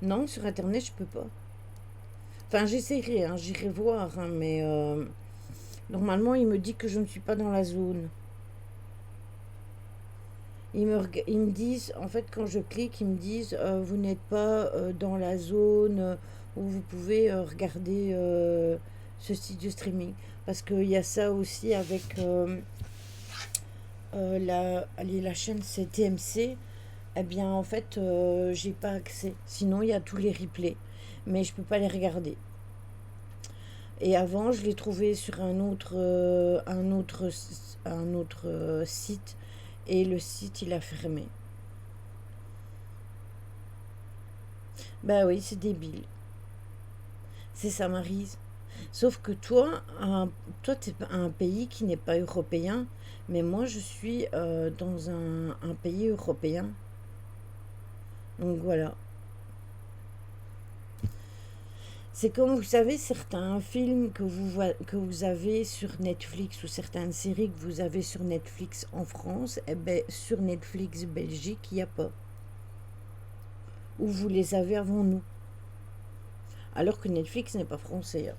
Speaker 1: Non, sur Internet, je peux pas. Enfin, j'essaierai, hein, j'irai voir, hein, mais normalement, il me dit que je ne suis pas dans la zone. Ils me disent, en fait, quand je clique, ils me disent, vous n'êtes pas dans la zone où vous pouvez regarder ce site de streaming. Parce qu'il y a ça aussi avec la chaîne CTMC. Eh bien, en fait, j'ai pas accès. Sinon, il y a tous les replays. Mais je peux pas les regarder. Et avant, je l'ai trouvé sur un autre site. Et le site, il a fermé. Bah oui, c'est débile. C'est ça, Maryse. Sauf que toi, t'es un pays qui n'est pas européen, mais moi, je suis dans un pays européen. Donc voilà. C'est comme vous savez, certains films que vous avez sur Netflix ou certaines séries que vous avez sur Netflix en France, eh ben, sur Netflix Belgique, il n'y a pas. Ou vous les avez avant nous. Alors que Netflix n'est pas français, hein.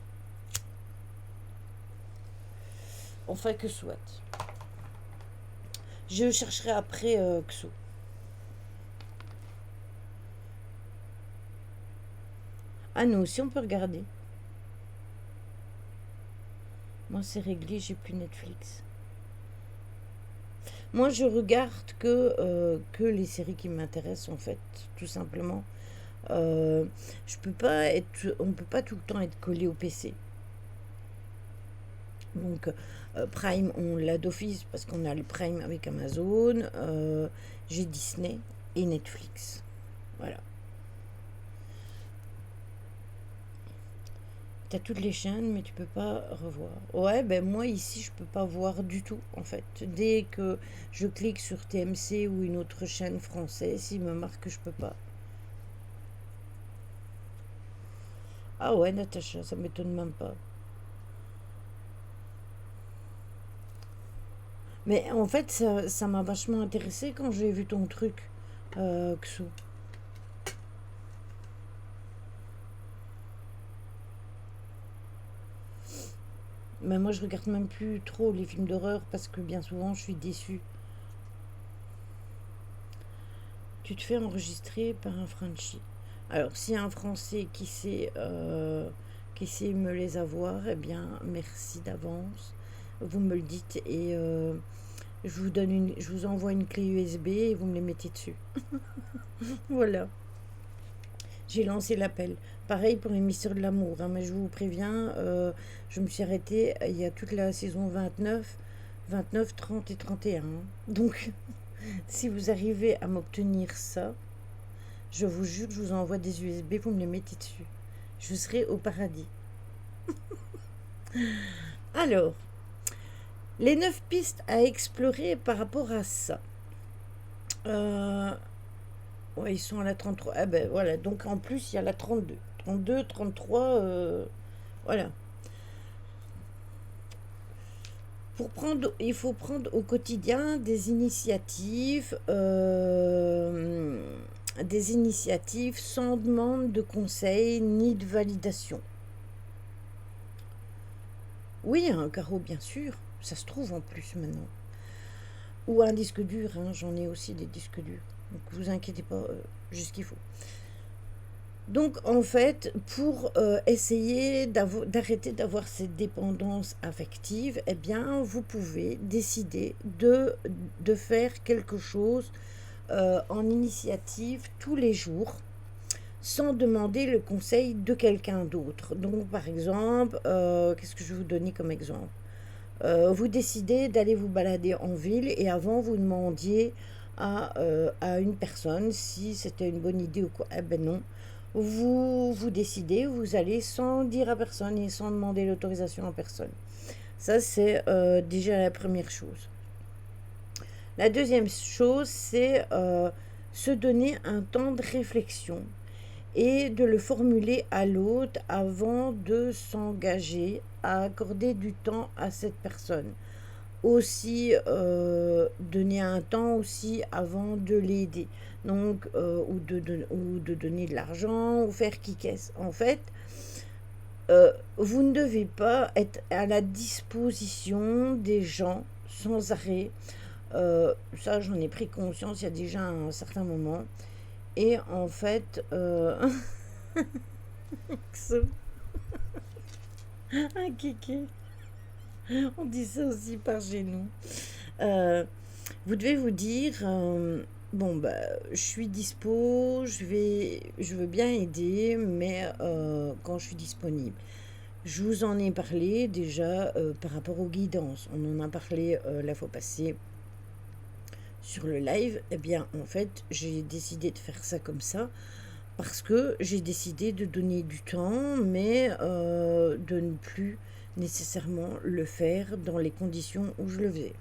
Speaker 1: Enfin, que soit. Je chercherai après Xo. Ah, nous aussi, on peut regarder. Moi, c'est réglé, j'ai plus Netflix. Moi, je regarde que les séries qui m'intéressent, en fait, tout simplement. Euh, je peux pas être, on peut pas tout le temps être collé au PC. Donc, Prime, on l'a d'office parce qu'on a le Prime avec Amazon. J'ai Disney et Netflix. Voilà. T'as toutes les chaînes, mais tu peux pas revoir. Ouais, ben moi ici, je peux pas voir du tout, en fait. Dès que je clique sur TMC ou une autre chaîne française, il me marque que je peux pas. Ah ouais, Natacha, ça m'étonne même pas. Mais en fait, ça m'a vachement intéressé quand j'ai vu ton truc, Xou. Mais moi, je regarde même plus trop les films d'horreur parce que bien souvent, je suis déçue. Tu te fais enregistrer par un Frenchie. Alors, s'il y a un Français qui sait me les avoir, eh bien, merci d'avance. Vous me le dites et je vous envoie une clé USB et vous me les mettez dessus. Voilà, j'ai lancé l'appel. Pareil pour les Mystères de l'amour, hein, mais je vous préviens, je me suis arrêtée il y a toute la saison 29, 30 et 31, hein. Donc, si vous arrivez à m'obtenir ça, je vous jure, je vous envoie des USB, vous me les mettez dessus. Je serai au paradis. Alors, les 9 pistes à explorer par rapport à ça. Euh, ouais, ils sont à la 33. Ah ben voilà, donc en plus, il y a la 32. 32, 33, voilà. Il faut prendre au quotidien des initiatives sans demande de conseil ni de validation. Oui, un carreau, bien sûr, ça se trouve en plus maintenant. Ou un disque dur, hein, j'en ai aussi des disques durs. Donc vous inquiétez pas, juste ce qu'il faut. Donc en fait, pour essayer d'arrêter d'avoir cette dépendance affective, eh bien, vous pouvez décider de faire quelque chose en initiative tous les jours sans demander le conseil de quelqu'un d'autre. Donc par exemple, qu'est-ce que je vais vous donner comme exemple? Vous décidez d'aller vous balader en ville et avant vous demandiez à une personne si c'était une bonne idée ou quoi. Eh ben non. Vous décidez, vous allez sans dire à personne et sans demander l'autorisation à personne. Ça, c'est déjà la première chose. La deuxième chose, c'est se donner un temps de réflexion et de le formuler à l'autre avant de s'engager à accorder du temps à cette personne. Aussi, donner un temps aussi avant de l'aider. Donc, ou de donner de l'argent, ou faire qui caisse. En fait, vous ne devez pas être à la disposition des gens sans arrêt. Ça, j'en ai pris conscience il y a déjà un certain moment. Et en fait, un kiki. On dit ça aussi par chez nous. Euh, vous devez vous dire, bon, bah, je suis dispo, je veux bien aider, mais quand je suis disponible. Je vous en ai parlé déjà par rapport aux guidances. On en a parlé la fois passée sur le live. Eh bien, en fait, j'ai décidé de faire ça comme ça parce que j'ai décidé de donner du temps, mais de ne plus nécessairement le faire dans les conditions où je le faisais.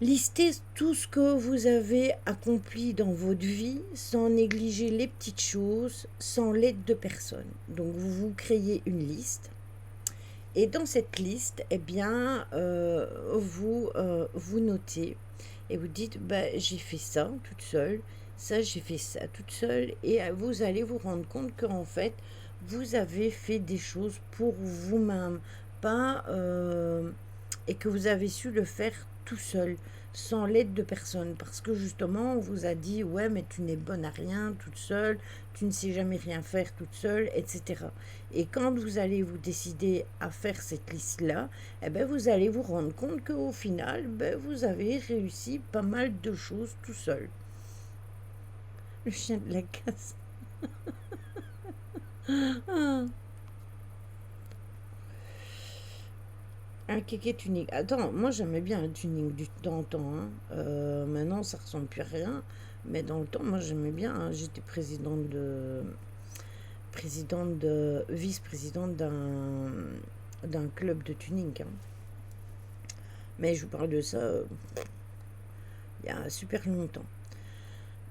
Speaker 1: Listez tout ce que vous avez accompli dans votre vie sans négliger les petites choses, sans l'aide de personne. Donc vous vous créez une liste et dans cette liste, eh bien, vous notez et vous dites, bah, j'ai fait ça toute seule, ça j'ai fait ça toute seule et vous allez vous rendre compte qu'en fait, vous avez fait des choses pour vous-même, pas et que vous avez su le faire tout seul, sans l'aide de personne. Parce que justement, on vous a dit, ouais, mais tu n'es bonne à rien toute seule, tu ne sais jamais rien faire toute seule, etc. Et quand vous allez vous décider à faire cette liste-là, eh ben, vous allez vous rendre compte qu'au final, ben, vous avez réussi pas mal de choses tout seul. Le chien de la casse. Ah. Un kéké tuning. Attends, moi j'aimais bien un tuning dans le temps, hein. Maintenant ça ressemble plus à rien. Mais dans le temps, moi j'aimais bien, hein. J'étais vice-présidente d'un club de tuning, hein. Mais je vous parle de ça il y a super longtemps.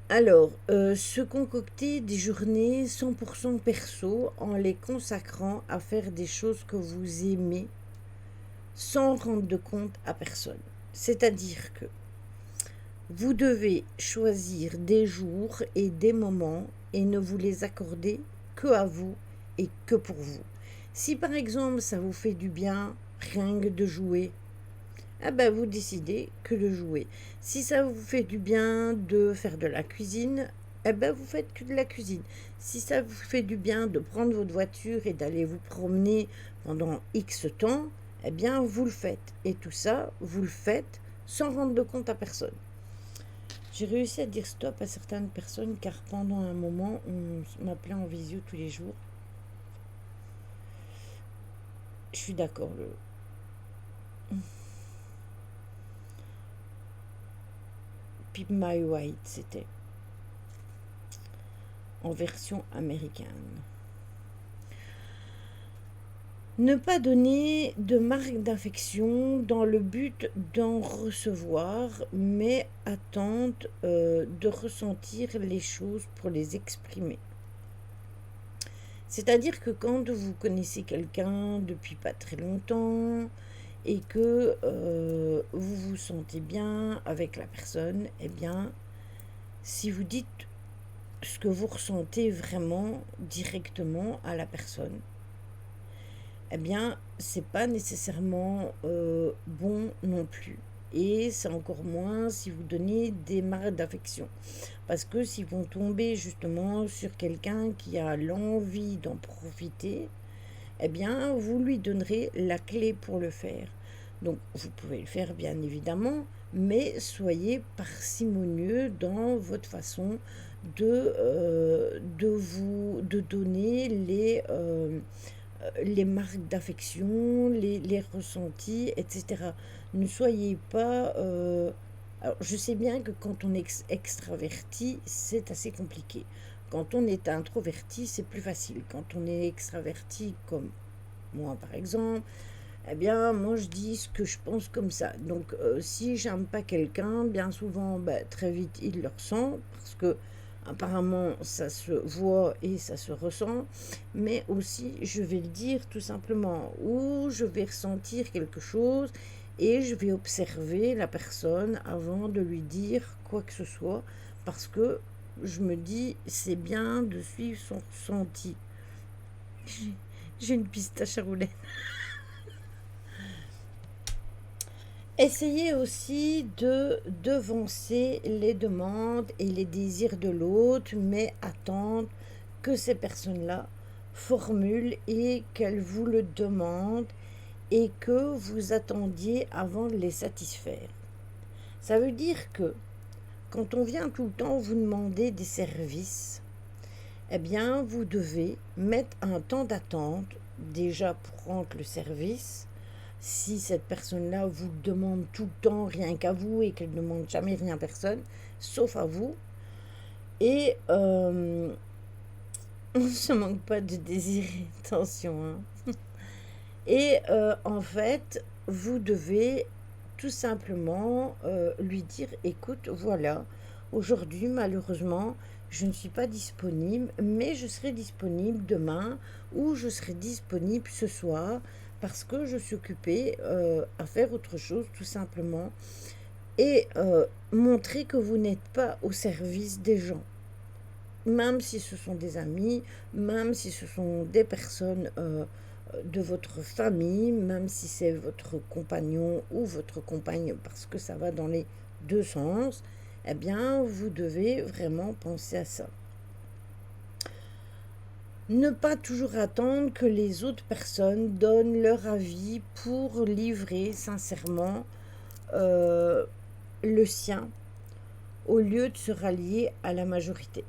Speaker 1: Alors, se concocter des journées 100% perso en les consacrant à faire des choses que vous aimez sans rendre de compte à personne. C'est-à-dire que vous devez choisir des jours et des moments et ne vous les accorder que à vous et que pour vous. Si par exemple ça vous fait du bien rien que de jouer, ah ben vous décidez que de jouer. Si ça vous fait du bien de faire de la cuisine, eh ben vous faites que de la cuisine. Si ça vous fait du bien de prendre votre voiture et d'aller vous promener pendant X temps, eh bien vous le faites. Et tout ça, vous le faites sans rendre de compte à personne. J'ai réussi à dire stop à certaines personnes car pendant un moment, on m'appelait en visio tous les jours. Je suis d'accord. Pip My White, c'était en version américaine. Ne pas donner de marque d'affection dans le but d'en recevoir, mais attendre de ressentir les choses pour les exprimer. C'est-à-dire que quand vous connaissez quelqu'un depuis pas très longtemps et que vous vous sentez bien avec la personne, eh bien, si vous dites ce que vous ressentez vraiment directement à la personne, eh bien, c'est pas nécessairement bon non plus. Et c'est encore moins si vous donnez des marques d'affection. Parce que s'ils vont tomber justement sur quelqu'un qui a l'envie d'en profiter, eh bien, vous lui donnerez la clé pour le faire. Donc, vous pouvez le faire bien évidemment, mais soyez parcimonieux dans votre façon de donner les marques d'affection, les ressentis, etc. Ne soyez pas... alors, je sais bien que quand on est extraverti, c'est assez compliqué. Quand on est introverti, c'est plus facile. Quand on est extraverti, comme moi par exemple, eh bien, moi je dis ce que je pense comme ça. Donc, si j'aime pas quelqu'un, bien souvent, très vite, il le ressent, parce que apparemment, ça se voit et ça se ressent, mais aussi, je vais le dire tout simplement, ou je vais ressentir quelque chose et je vais observer la personne avant de lui dire quoi que ce soit, parce que je me dis, c'est bien de suivre son ressenti. J'ai une pistache à rouler. Essayez aussi de devancer les demandes et les désirs de l'autre, mais attendre que ces personnes-là formulent et qu'elles vous le demandent et que vous attendiez avant de les satisfaire. Ça veut dire que quand on vient tout le temps vous demander des services, eh bien vous devez mettre un temps d'attente déjà pour rendre le service. Si cette personne-là vous demande tout le temps rien qu'à vous et qu'elle ne demande jamais rien à personne, sauf à vous, et on ne se manque pas de désirer, attention, hein. Et en fait, vous devez tout simplement lui dire, écoute, voilà, aujourd'hui malheureusement, je ne suis pas disponible, mais je serai disponible demain ou je serai disponible ce soir parce que je suis occupée à faire autre chose tout simplement et montrer que vous n'êtes pas au service des gens. Même si ce sont des amis, même si ce sont des personnes de votre famille, même si c'est votre compagnon ou votre compagne, parce que ça va dans les deux sens, eh bien, vous devez vraiment penser à ça. Ne pas toujours attendre que les autres personnes donnent leur avis pour livrer sincèrement euh, le sien au lieu de se rallier à la majorité.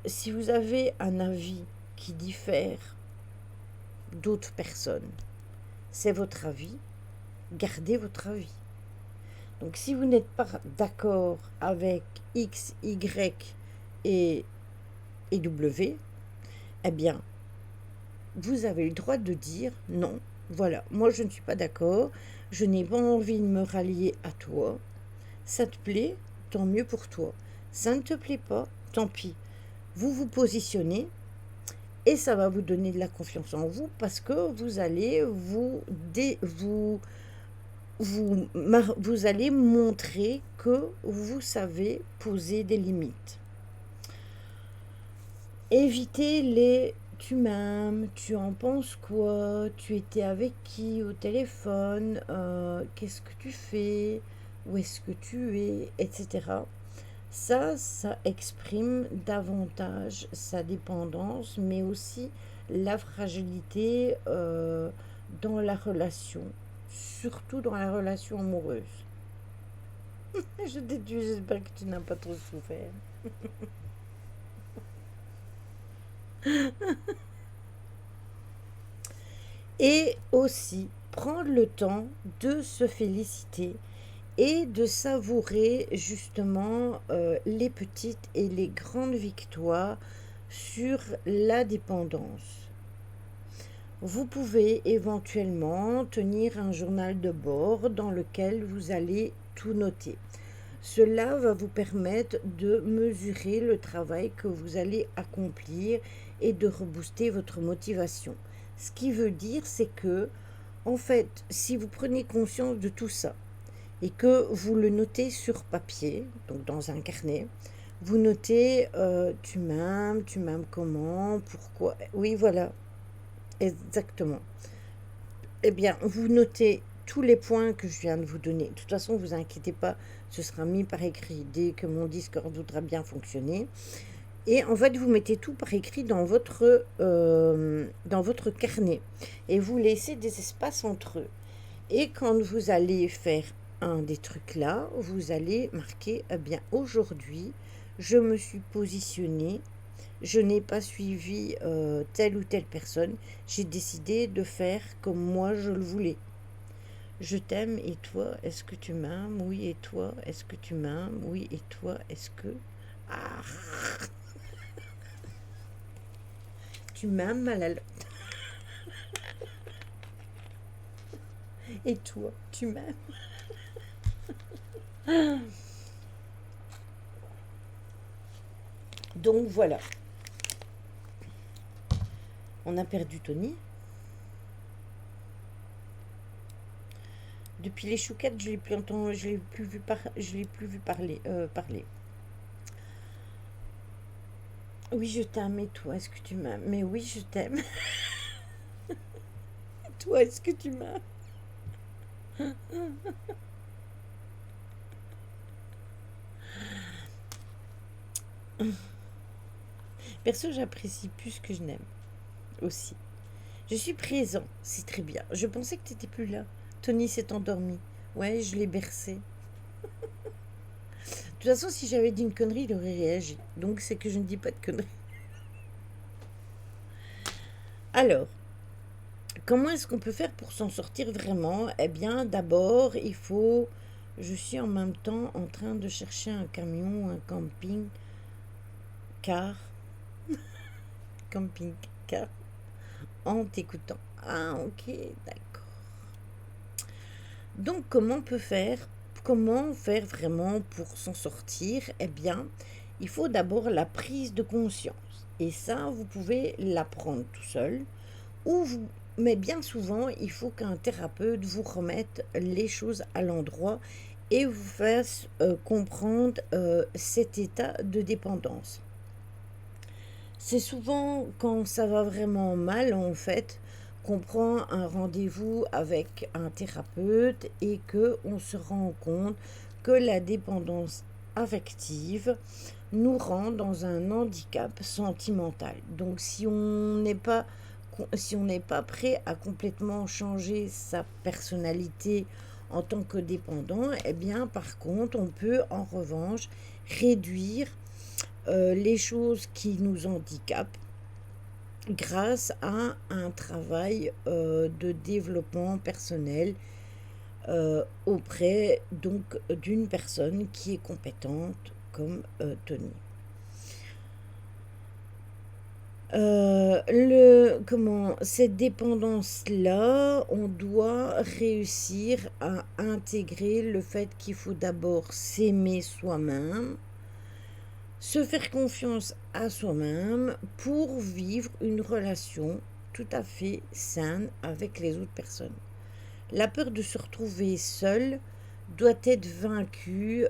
Speaker 1: Si vous avez un avis qui diffère d'autres personnes, c'est votre avis, gardez votre avis. Donc si vous n'êtes pas d'accord avec X, Y et W, eh bien, vous avez le droit de dire non, voilà, moi je ne suis pas d'accord, je n'ai pas envie de me rallier à toi, ça te plaît, tant mieux pour toi, ça ne te plaît pas, tant pis. Vous vous positionnez et ça va vous donner de la confiance en vous parce que vous allez vous allez montrer que vous savez poser des limites. Évitez les tu m'aimes, tu en penses quoi, tu étais avec qui au téléphone, qu'est-ce que tu fais, où est-ce que tu es, etc. Ça exprime davantage sa dépendance, mais aussi la fragilité dans la relation, surtout dans la relation amoureuse. Je déduis, j'espère que tu n'as pas trop souffert. Et aussi prendre le temps de se féliciter et de savourer justement les petites et les grandes victoires sur la dépendance. Vous pouvez éventuellement tenir un journal de bord dans lequel vous allez tout noter. Cela va vous permettre de mesurer le travail que vous allez accomplir et de rebooster votre motivation. Ce qui veut dire, c'est que, en fait, si vous prenez conscience de tout ça et que vous le notez sur papier, donc dans un carnet, vous notez tu m'aimes comment, pourquoi. Oui, voilà, exactement. Eh bien, vous notez tous les points que je viens de vous donner. De toute façon, ne vous inquiétez pas, ce sera mis par écrit dès que mon Discord voudra bien fonctionner. Et en fait, vous mettez tout par écrit dans votre carnet. Et vous laissez des espaces entre eux. Et quand vous allez faire un des trucs là, vous allez marquer, eh bien, aujourd'hui, je me suis positionnée, je n'ai pas suivi telle ou telle personne, j'ai décidé de faire comme moi je le voulais. Je t'aime et toi, est-ce que tu m'aimes? Oui, et toi, est-ce que tu m'aimes? Oui, et toi, est-ce que... Ah, tu m'aimes, Malala? Et toi, tu m'aimes? Donc voilà, on a perdu Tony. Depuis les chouquettes, je l'ai plus entendu, je l'ai plus vu parler. Oui, je t'aime. Et toi, est-ce que tu m'aimes? Mais oui, je t'aime. Toi, est-ce que tu m'aimes? Perso, j'apprécie plus que je n'aime aussi. Je suis présent, c'est très bien. Je pensais que tu n'étais plus là. Tony s'est endormi. Ouais, je l'ai bercé. De toute façon, si j'avais dit une connerie, il aurait réagi. Donc, c'est que je ne dis pas de conneries. Alors, comment est-ce qu'on peut faire pour s'en sortir vraiment? Eh bien, d'abord, il faut... Je suis en même temps en train de chercher un camion, un camping-car. Camping-car en t'écoutant. Ah, ok, d'accord. Donc, comment faire vraiment pour s'en sortir? Eh bien, il faut d'abord la prise de conscience. Et ça, vous pouvez l'apprendre tout seul. Mais bien souvent, il faut qu'un thérapeute vous remette les choses à l'endroit et vous fasse comprendre cet état de dépendance. C'est souvent quand ça va vraiment mal, en fait, qu'on prend un rendez-vous avec un thérapeute et que on se rend compte que la dépendance affective nous rend dans un handicap sentimental. Donc si on n'est pas prêt à complètement changer sa personnalité en tant que dépendant, eh bien par contre, on peut en revanche réduire les choses qui nous handicapent grâce à un travail de développement personnel auprès donc d'une personne qui est compétente comme Tony. Cette dépendance-là, on doit réussir à intégrer le fait qu'il faut d'abord s'aimer soi-même, se faire confiance à soi-même pour vivre une relation tout à fait saine avec les autres personnes. La peur de se retrouver seul doit être vaincue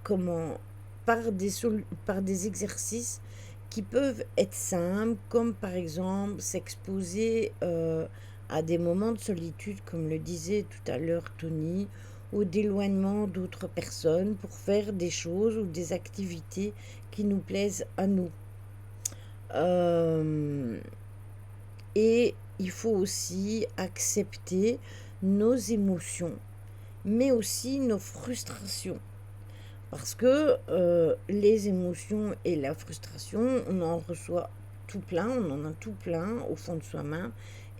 Speaker 1: comment, par des exercices qui peuvent être simples, comme par exemple s'exposer à des moments de solitude, comme le disait tout à l'heure Tony, ou d'éloignement d'autres personnes pour faire des choses ou des activités qui nous plaisent à nous. Euh, et il faut aussi accepter nos émotions, mais aussi nos frustrations. Parce que les émotions et la frustration, on en reçoit tout plein, on en a tout plein au fond de soi-même.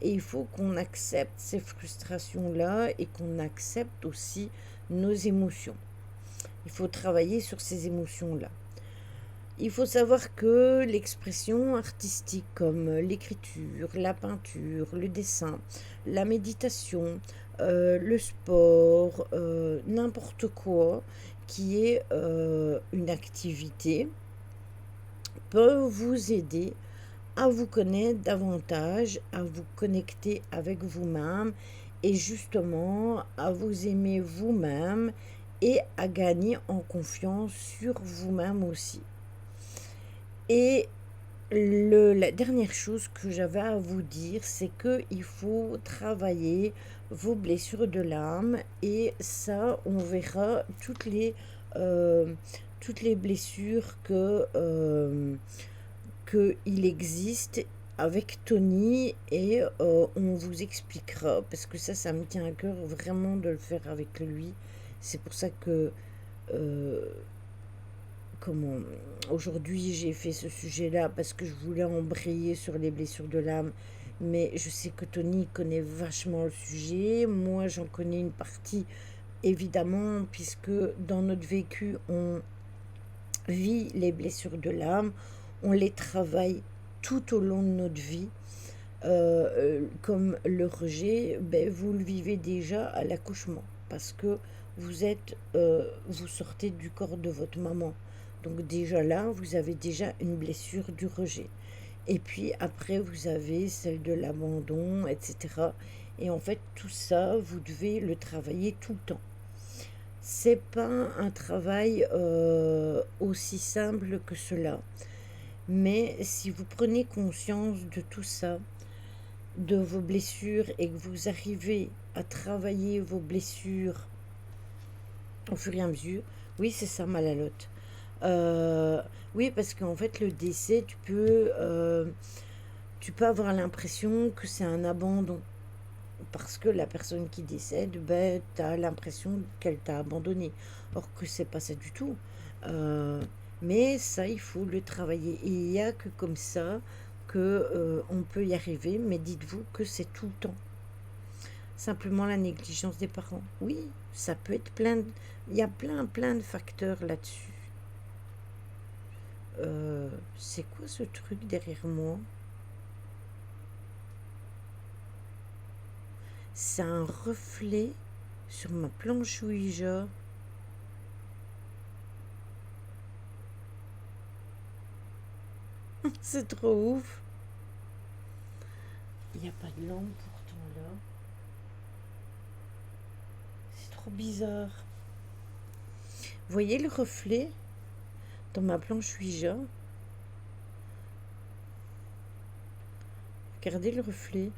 Speaker 1: Et il faut qu'on accepte ces frustrations-là et qu'on accepte aussi nos émotions. Il faut travailler sur ces émotions-là. Il faut savoir que l'expression artistique comme l'écriture, la peinture, le dessin, la méditation, le sport, n'importe quoi qui est une activité peut vous aider à vous connaître davantage, à vous connecter avec vous-même et justement à vous aimer vous-même et à gagner en confiance sur vous-même aussi. Et la dernière chose que j'avais à vous dire, c'est qu'il faut travailler vos blessures de l'âme et ça, on verra toutes les blessures que il existe avec Tony et on vous expliquera parce que ça me tient à cœur vraiment de le faire avec lui. C'est pour ça que euh, comment aujourd'hui j'ai fait ce sujet-là parce que je voulais embrayer sur les blessures de l'âme, mais je sais que Tony connaît vachement le sujet. Moi, j'en connais une partie, évidemment, puisque dans notre vécu, on vit les blessures de l'âme, on les travaille tout au long de notre vie. Comme le rejet, ben, vous le vivez déjà à l'accouchement parce que vous sortez du corps de votre maman. Donc déjà là, vous avez déjà une blessure du rejet. Et puis après, vous avez celle de l'abandon, etc. Et en fait, tout ça, vous devez le travailler tout le temps. C'est pas un travail aussi simple que cela. Mais si vous prenez conscience de tout ça, de vos blessures et que vous arrivez à travailler vos blessures au fur et à mesure, oui, c'est ça, Malalotte. Oui, parce qu'en fait, le décès, tu peux avoir l'impression que c'est un abandon. Parce que la personne qui décède, ben, tu as l'impression qu'elle t'a abandonné. Or que c'est pas ça du tout. Euh, mais ça, il faut le travailler. Et il n'y a que comme ça que on peut y arriver. Mais dites-vous que c'est tout le temps. Simplement la négligence des parents. Oui, ça peut être il y a plein de facteurs là-dessus. C'est quoi ce truc derrière moi? c'est un reflet sur ma planche Ouija. C'est trop ouf. Il n'y a pas de lampe pourtant là. C'est trop bizarre. Vous voyez le reflet dans ma planche Ouija? Regardez le reflet.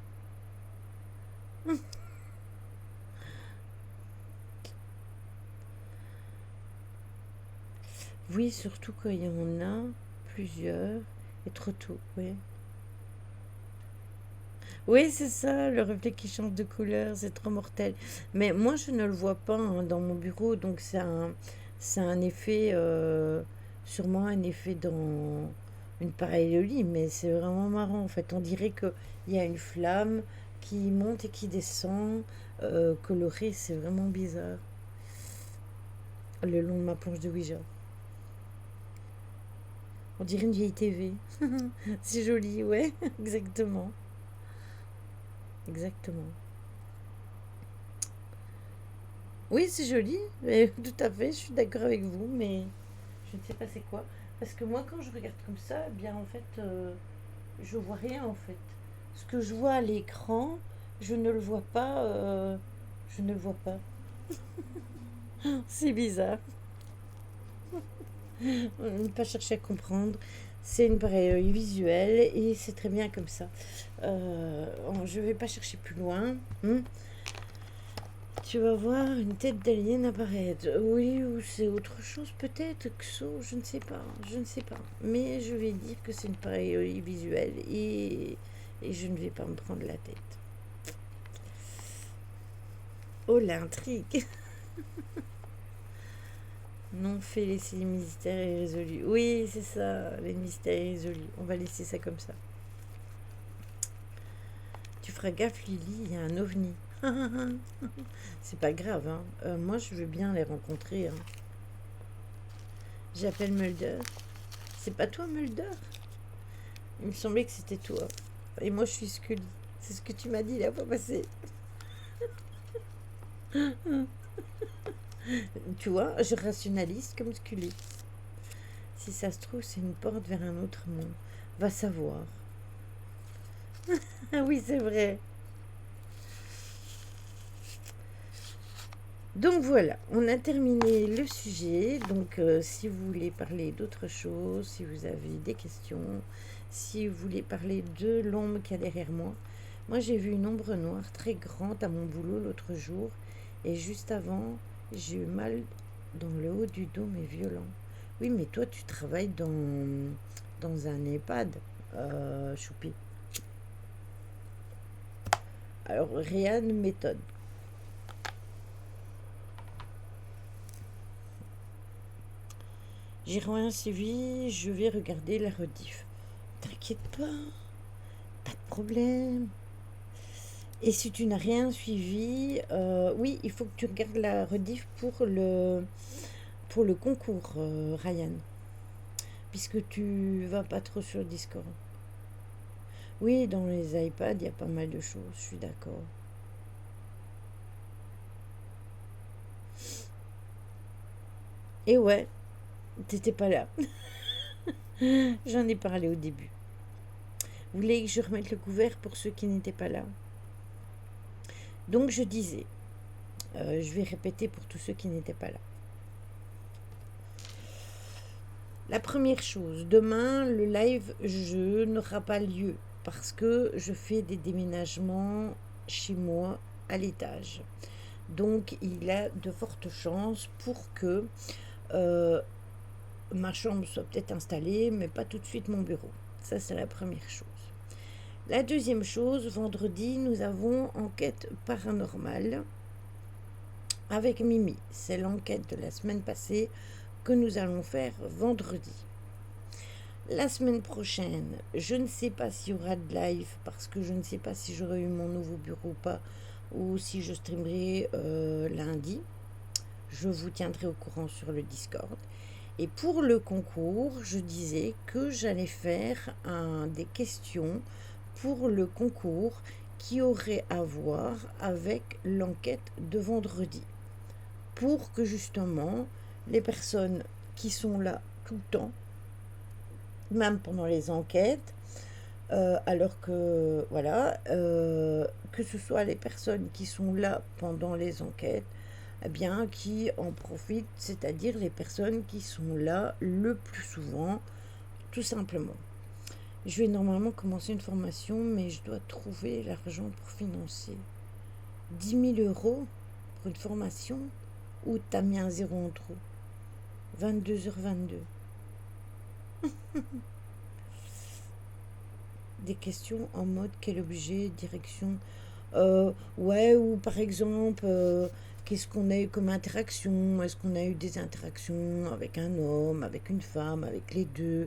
Speaker 1: Oui, surtout quand il y en a plusieurs et trop tôt, oui. Oui, c'est ça, le reflet qui change de couleur, c'est trop mortel. Mais moi, je ne le vois pas hein, dans mon bureau, donc c'est un effet, sûrement un effet dans une pareidolie, mais c'est vraiment marrant en fait. On dirait qu'il y a une flamme qui monte et qui descend, colorée, c'est vraiment bizarre, le long de ma planche de Ouija. On dirait une vieille TV. C'est joli, ouais, exactement, exactement. Oui, c'est joli, mais tout à fait, je suis d'accord avec vous, mais je ne sais pas c'est quoi. Parce que moi, quand je regarde comme ça, eh bien en fait, je vois rien en fait. Ce que je vois à l'écran, je ne le vois pas. Je ne le vois pas. C'est bizarre. Ne pas chercher à comprendre. C'est une pareille visuelle et c'est très bien comme ça. Je vais pas chercher plus loin. Tu vas voir une tête d'alien apparaître. Oui, ou c'est autre chose peut-être, XO, je ne sais pas, je ne sais pas. Mais je vais dire que c'est une pareille visuelle et je ne vais pas me prendre la tête. Oh, l'intrigue. Non fait, laisser les mystères irrésolus. Oui, c'est ça, les mystères irrésolus. On va laisser ça comme ça. Tu feras gaffe, Lily, il y a un ovni. C'est pas grave, hein. Moi, je veux bien les rencontrer, hein. J'appelle Mulder. C'est pas toi, Mulder? Il me semblait que c'était toi. Et moi, je suis Scully. C'est ce que tu m'as dit la fois passée. Tu vois, je rationalise comme Scully. Si ça se trouve, c'est une porte vers un autre monde. Va savoir. Ah oui, c'est vrai. Donc voilà, on a terminé le sujet. Donc si vous voulez parler d'autre chose, si vous avez des questions, si vous voulez parler de l'ombre qu'il y a derrière moi. Moi j'ai vu une ombre noire très grande à mon boulot l'autre jour et juste avant j'ai eu mal dans le haut du dos mais violent. Oui mais toi tu travailles dans un EHPAD, Choupi. Alors rien ne m'étonne. J'ai rien suivi, je vais regarder la rediff. T'inquiète pas, pas de problème. Et si tu n'as rien suivi, oui, il faut que tu regardes la rediff pour le concours, Ryan, puisque tu vas pas trop sur le Discord. Oui, dans les iPads, il y a pas mal de choses, je suis d'accord. Et ouais, t'étais pas là. J'en ai parlé au début. Vous voulez que je remette le couvert pour ceux qui n'étaient pas là? Donc je disais, je vais répéter pour tous ceux qui n'étaient pas là. La première chose, demain, le live n'aura pas lieu parce que je fais des déménagements chez moi à l'étage. Donc, il a de fortes chances pour que ma chambre soit peut-être installée, mais pas tout de suite mon bureau. Ça, c'est la première chose. La deuxième chose, vendredi, nous avons enquête paranormale avec Mimi. C'est l'enquête de la semaine passée que nous allons faire vendredi. La semaine prochaine, je ne sais pas s'il y aura de live parce que je ne sais pas si j'aurai eu mon nouveau bureau ou pas, ou si je streamerai lundi. Je vous tiendrai au courant sur le Discord. Et pour le concours, je disais que j'allais faire des questions pour le concours qui aurait à voir avec l'enquête de vendredi. Pour que justement les personnes qui sont là tout le temps, même pendant les enquêtes, alors que voilà, que ce soit les personnes qui sont là pendant les enquêtes, eh bien, qui en profitent, c'est-à-dire les personnes qui sont là le plus souvent, tout simplement. Je vais normalement commencer une formation, mais je dois trouver l'argent pour financer. 10 000 € pour une formation, ou t'as mis un zéro en trop? 22h22. Des questions en mode quel objet, direction. Ouais, ou par exemple, qu'est-ce qu'on a eu comme interaction? Est-ce qu'on a eu des interactions avec un homme, avec une femme, avec les deux?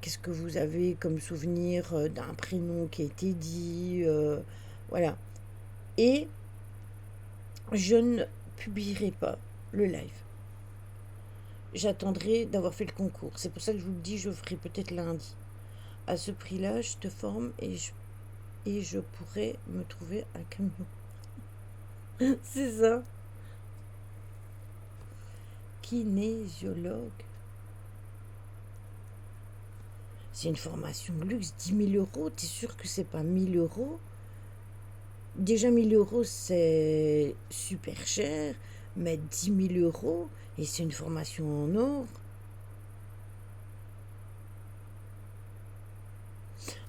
Speaker 1: Qu'est-ce que vous avez comme souvenir d'un prénom qui a été dit? Voilà. Et je ne publierai pas le live. J'attendrai d'avoir fait le concours. C'est pour ça que je vous le dis, je le ferai peut-être lundi. À ce prix-là, je te forme et je pourrais me trouver un camion. C'est ça. Kinésiologue. C'est une formation de luxe, 10 000 €. T'es sûr que c'est pas 1 000 €? Déjà 1 000 € c'est super cher, mais 10 000 € et c'est une formation en or.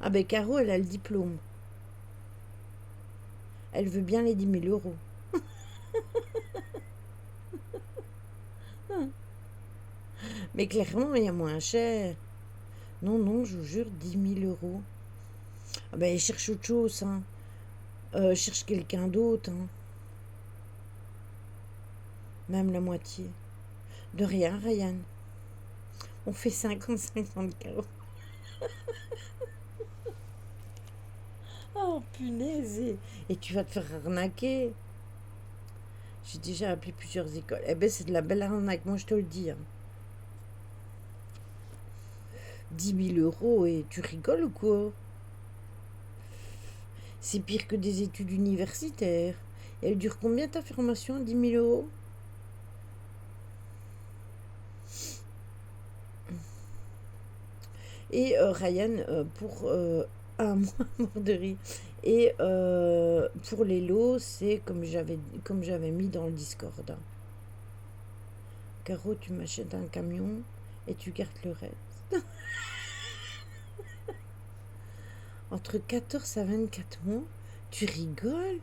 Speaker 1: Ah ben Caro, elle a le diplôme. Elle veut bien les 10 000 €. Mais clairement, il y a moins cher. Non, non, je vous jure, 10 000 €. Ah ben, elle cherche autre chose, hein. Cherche quelqu'un d'autre, hein. Même la moitié. De rien, Ryan. On fait 50-50 Caro. Oh, punaise. Et tu vas te faire arnaquer. J'ai déjà appelé plusieurs écoles. Eh ben, c'est de la belle arnaque, moi je te le dis, hein. 10 000 € et tu rigoles ou quoi? C'est pire que des études universitaires. Et elle dure combien ta formation? 10 000 €? Et Ryan, pour un mois mort de rire. Et pour les lots, c'est comme j'avais mis dans le Discord, hein. Caro, tu m'achètes un camion et tu gardes le reste. Entre 14 à 24 mois, tu rigoles?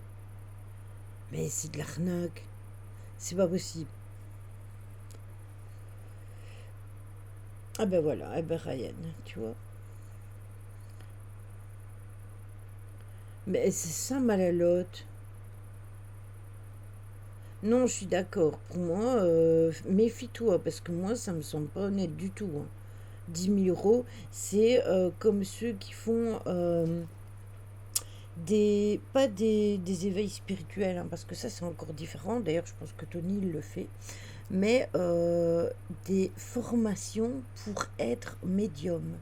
Speaker 1: Mais c'est de l'arnaque. C'est pas possible. Ah ben voilà, eh ben Ryan, tu vois. Mais c'est ça, Malalote. Non, je suis d'accord. Pour moi, méfie-toi, parce que moi, ça me semble pas honnête du tout, hein. 10 000 €, c'est comme ceux qui font pas des éveils spirituels, hein, parce que ça, c'est encore différent. D'ailleurs, je pense que Tony il le fait. Mais des formations pour être médium.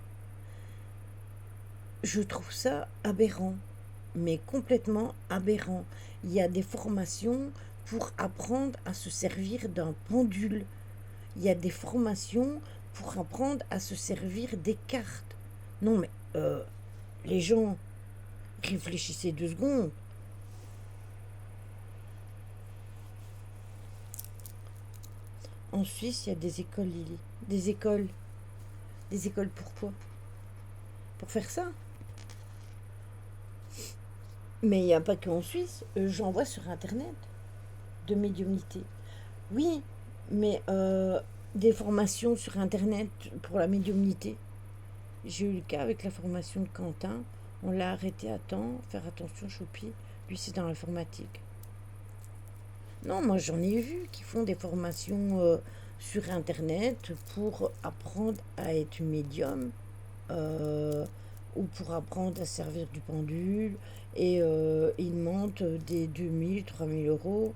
Speaker 1: Je trouve ça aberrant, mais complètement aberrant. Il y a des formations pour apprendre à se servir d'un pendule. Il y a des formations pour apprendre à se servir des cartes. Non, mais les gens, réfléchissez 2 secondes. En Suisse, il y a des écoles, Lily. Des écoles. Des écoles pourquoi? Pour faire ça. Mais il n'y a pas qu'en Suisse. J'en vois sur Internet de médiumnité. Oui, mais des formations sur Internet pour la médiumnité. J'ai eu le cas avec la formation de Quentin. On l'a arrêté à temps. Faire attention, Choupi. Lui, c'est dans l'informatique. Non, moi, j'en ai vu qui font des formations sur Internet pour apprendre à être médium, euh, ou pour apprendre à servir du pendule. Et ils demandent des 2 000, 3 000 €.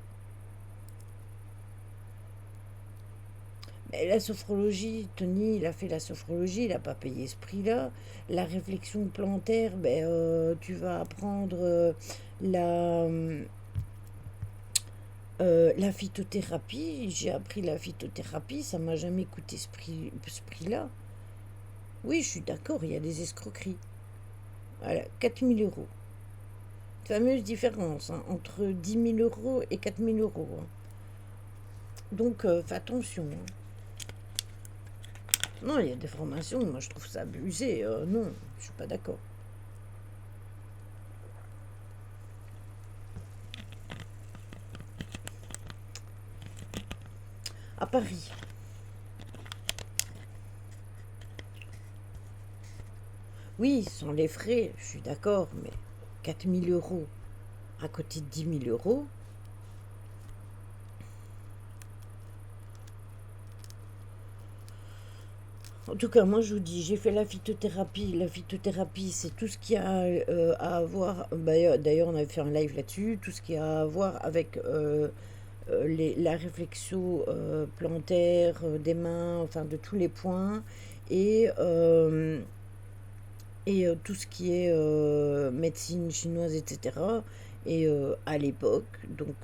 Speaker 1: Et la sophrologie, Tony, il a fait la sophrologie, il n'a pas payé ce prix-là. La réflexion plantaire, tu vas apprendre la, la phytothérapie. J'ai appris la phytothérapie, ça m'a jamais coûté ce prix-là. Oui, je suis d'accord, il y a des escroqueries. Voilà, 4 000 euros. Fameuse différence hein, entre 10 000 euros et 4 000 euros. Hein. Donc, fais attention. Hein. Non, il y a des formations, moi je trouve ça abusé. Non, je suis pas d'accord. À Paris. Oui, sans les frais, je suis d'accord, mais 4 000 euros à côté de 10 000 euros. En tout cas, moi je vous dis, j'ai fait la phytothérapie. La phytothérapie, c'est tout ce qui a à avoir. D'ailleurs, on avait fait un live là-dessus. Tout ce qui a à voir avec la réflexion plantaire des mains, enfin de tous les points. Et, euh, et tout ce qui est médecine chinoise, etc. Et à l'époque, donc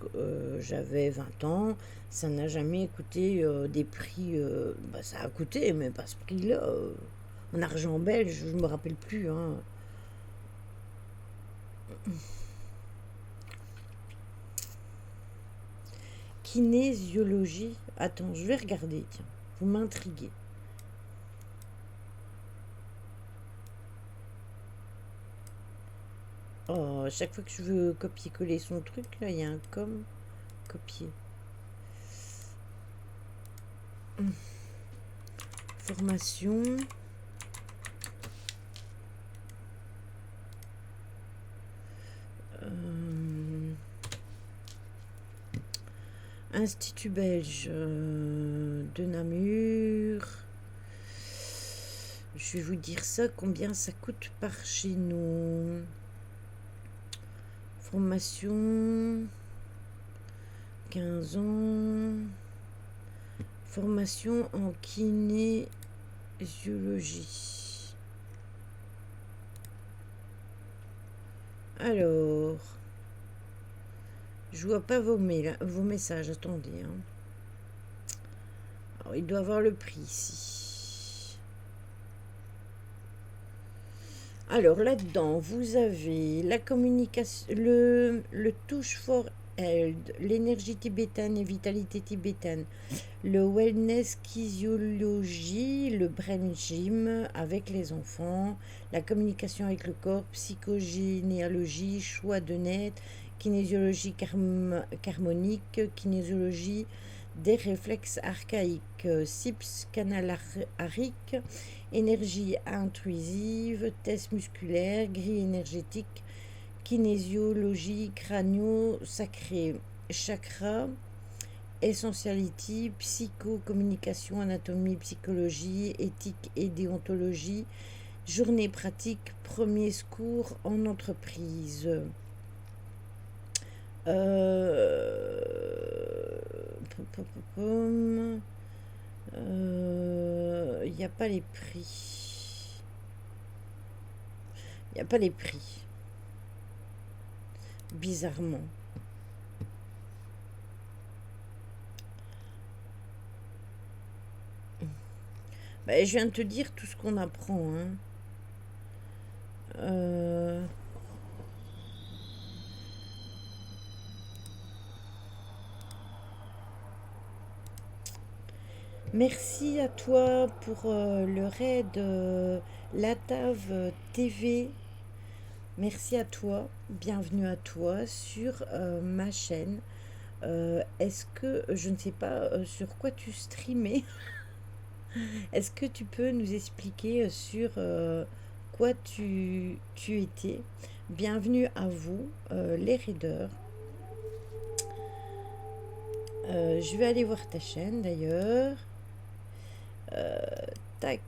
Speaker 1: j'avais 20 ans, ça n'a jamais coûté des prix. Ça a coûté, mais pas ce prix-là. En argent belge, je ne me rappelle plus. Hein. Kinésiologie. Attends, je vais regarder. Tiens, vous m'intriguez. Oh, à chaque fois que je veux copier-coller son truc, là, il y a un comme copier. Formation. Institut belge de Namur. Je vais vous dire ça, combien ça coûte par chez nous. Formation, 15 ans. Formation en kinésiologie. Alors, je vois pas vos messages, attendez. Hein. Alors, il doit avoir le prix ici. Alors, là-dedans, vous avez la communication, le touche for health, l'énergie tibétaine et vitalité tibétaine, le wellness physiologie, le brain gym avec les enfants, la communication avec le corps, psychogénéalogie, choix de net, kinésiologie harmonique, kinésiologie des réflexes archaïques, SIPS canalarique, énergie intrusive, test musculaire, grille énergétique, kinésiologie crânio-sacré, chakra, essentiality, psycho-communication, anatomie, psychologie, éthique et déontologie, journée pratique, premier secours en entreprise. Il n'y a pas les prix. Il n'y a pas les prix. Bizarrement. Je viens de te dire tout ce qu'on apprend. Hein. Merci à toi pour le raid Latave TV. Merci à toi. Bienvenue à toi sur ma chaîne. Est-ce que, je ne sais pas sur quoi tu streamais, est-ce que tu peux nous expliquer sur quoi tu étais? Bienvenue à vous, les raiders. Je vais aller voir ta chaîne d'ailleurs. Tac.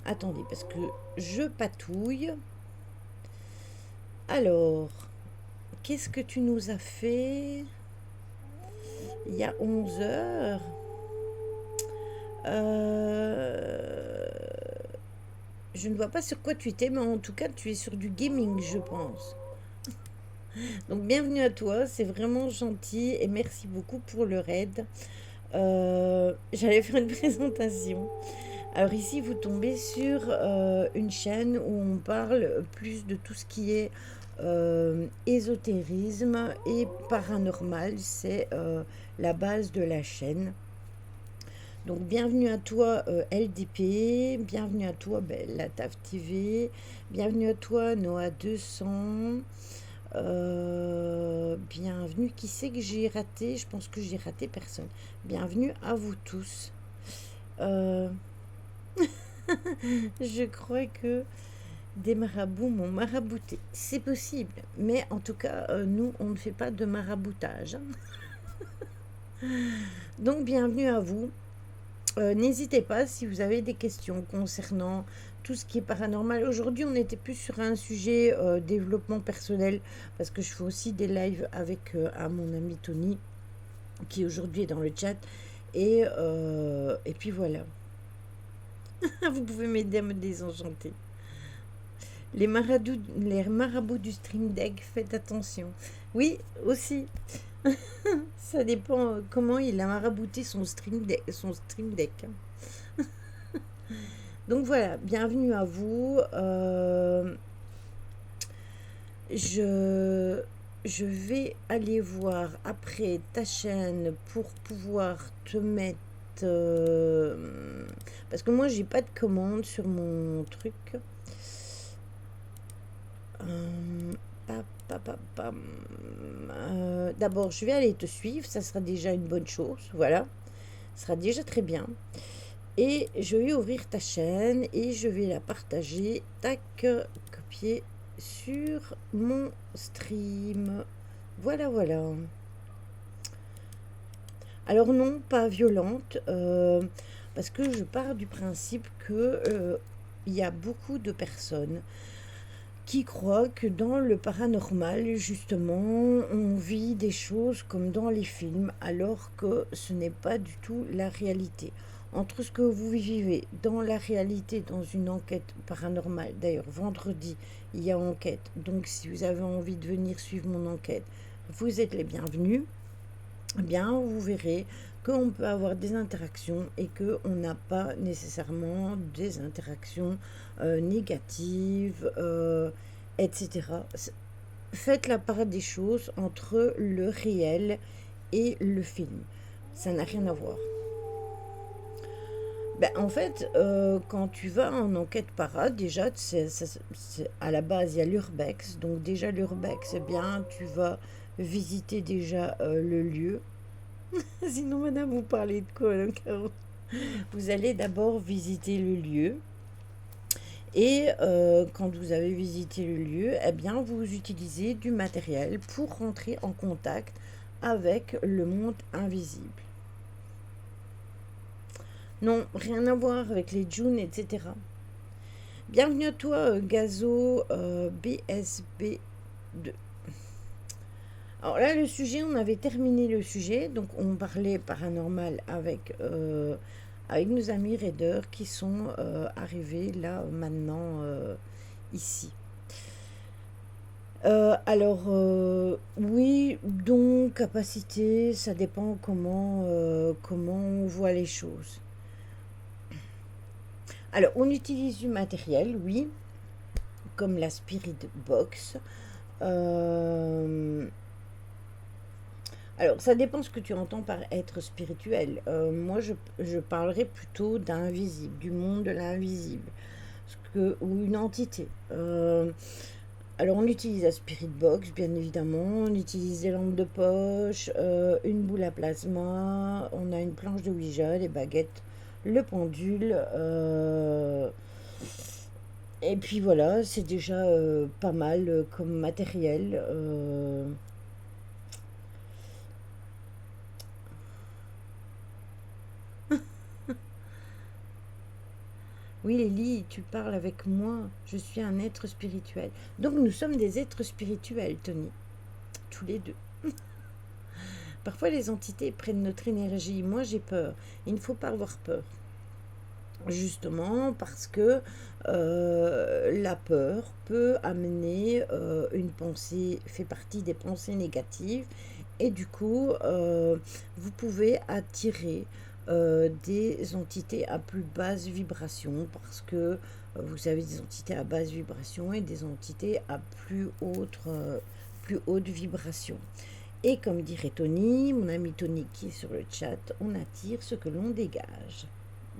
Speaker 1: Attendez, parce que je patouille. Alors, qu'est-ce que tu nous as fait il y a 11 heures? Je ne vois pas sur quoi tu étais, mais en tout cas, tu es sur du gaming, je pense. Donc, bienvenue à toi, c'est vraiment gentil et merci beaucoup pour le raid. J'allais faire une présentation. Alors ici, vous tombez sur une chaîne où on parle plus de tout ce qui est ésotérisme et paranormal. C'est la base de la chaîne. Donc bienvenue à toi LDP, bienvenue à toi la TAF TV, bienvenue à toi Noah 200, bienvenue, qui c'est que j'ai raté? Je pense que j'ai raté personne. Bienvenue à vous tous. Euh, je crois que des marabouts m'ont marabouté. C'est possible, mais en tout cas, nous, on ne fait pas de maraboutage. Donc bienvenue à vous. N'hésitez pas si vous avez des questions concernant tout ce qui est paranormal. Aujourd'hui, on était plus sur un sujet développement personnel, parce que je fais aussi des lives avec à mon ami Tony, qui aujourd'hui est dans le chat. Et puis voilà. Vous pouvez m'aider à me désenchanter. Les marabouts du Stream Deck, faites attention. Oui, aussi. Ça dépend comment il a marabouté son Stream Deck. Donc voilà, bienvenue à vous. Je vais aller voir après ta chaîne pour pouvoir te mettre... parce que moi, j'ai pas de commande sur mon truc. D'abord, je vais aller te suivre. Ça sera déjà une bonne chose. Voilà. Ça sera déjà très bien. Et je vais ouvrir ta chaîne et je vais la partager. Tac, copier sur mon stream. Voilà, voilà. Alors non, pas violente, parce que je pars du principe que il y a beaucoup de personnes qui croient que dans le paranormal, justement, on vit des choses comme dans les films, alors que ce n'est pas du tout la réalité. Entre ce que vous vivez dans la réalité, dans une enquête paranormale, d'ailleurs vendredi, il y a enquête, donc si vous avez envie de venir suivre mon enquête, vous êtes les bienvenus. Eh bien, vous verrez qu'on peut avoir des interactions et qu'on n'a pas nécessairement des interactions négatives, etc. Faites la part des choses entre le réel et le film. Ça n'a rien à voir. En fait, quand tu vas en enquête para, déjà, à la base, il y a l'urbex. Donc déjà, l'urbex, eh bien, tu vas visiter déjà le lieu. Sinon, madame, vous parlez de quoi, hein, Caro? Vous allez d'abord visiter le lieu. Et quand vous avez visité le lieu, eh bien, vous utilisez du matériel pour rentrer en contact avec le monde invisible. Non, rien à voir avec les Junes, etc. Bienvenue à toi, Gazo BSB2. Alors là, le sujet, on avait terminé le sujet, donc on parlait paranormal avec nos amis raiders qui sont arrivés là maintenant ici. Oui, donc capacité, ça dépend comment on voit les choses. Alors, on utilise du matériel, oui, comme la Spirit Box. Alors, ça dépend ce que tu entends par être spirituel. Moi, je parlerais plutôt d'invisible, du monde de l'invisible, ou une entité. Alors, on utilise la Spirit Box, bien évidemment. On utilise des lampes de poche, une boule à plasma. On a une planche de Ouija, des baguettes, le pendule. Et puis voilà, c'est déjà pas mal comme matériel. Oui, Lélie, tu parles avec moi. Je suis un être spirituel. Donc nous sommes des êtres spirituels, Tony. Tous les deux. Parfois, les entités prennent notre énergie. Moi, j'ai peur. Il ne faut pas avoir peur. justement parce que la peur peut amener une pensée, fait partie des pensées négatives, et du coup, vous pouvez attirer des entités à plus basse vibration parce que vous avez des entités à basse vibration et des entités à plus haute vibration. Et comme dirait Tony, mon ami Tony qui est sur le chat, on attire ce que l'on dégage.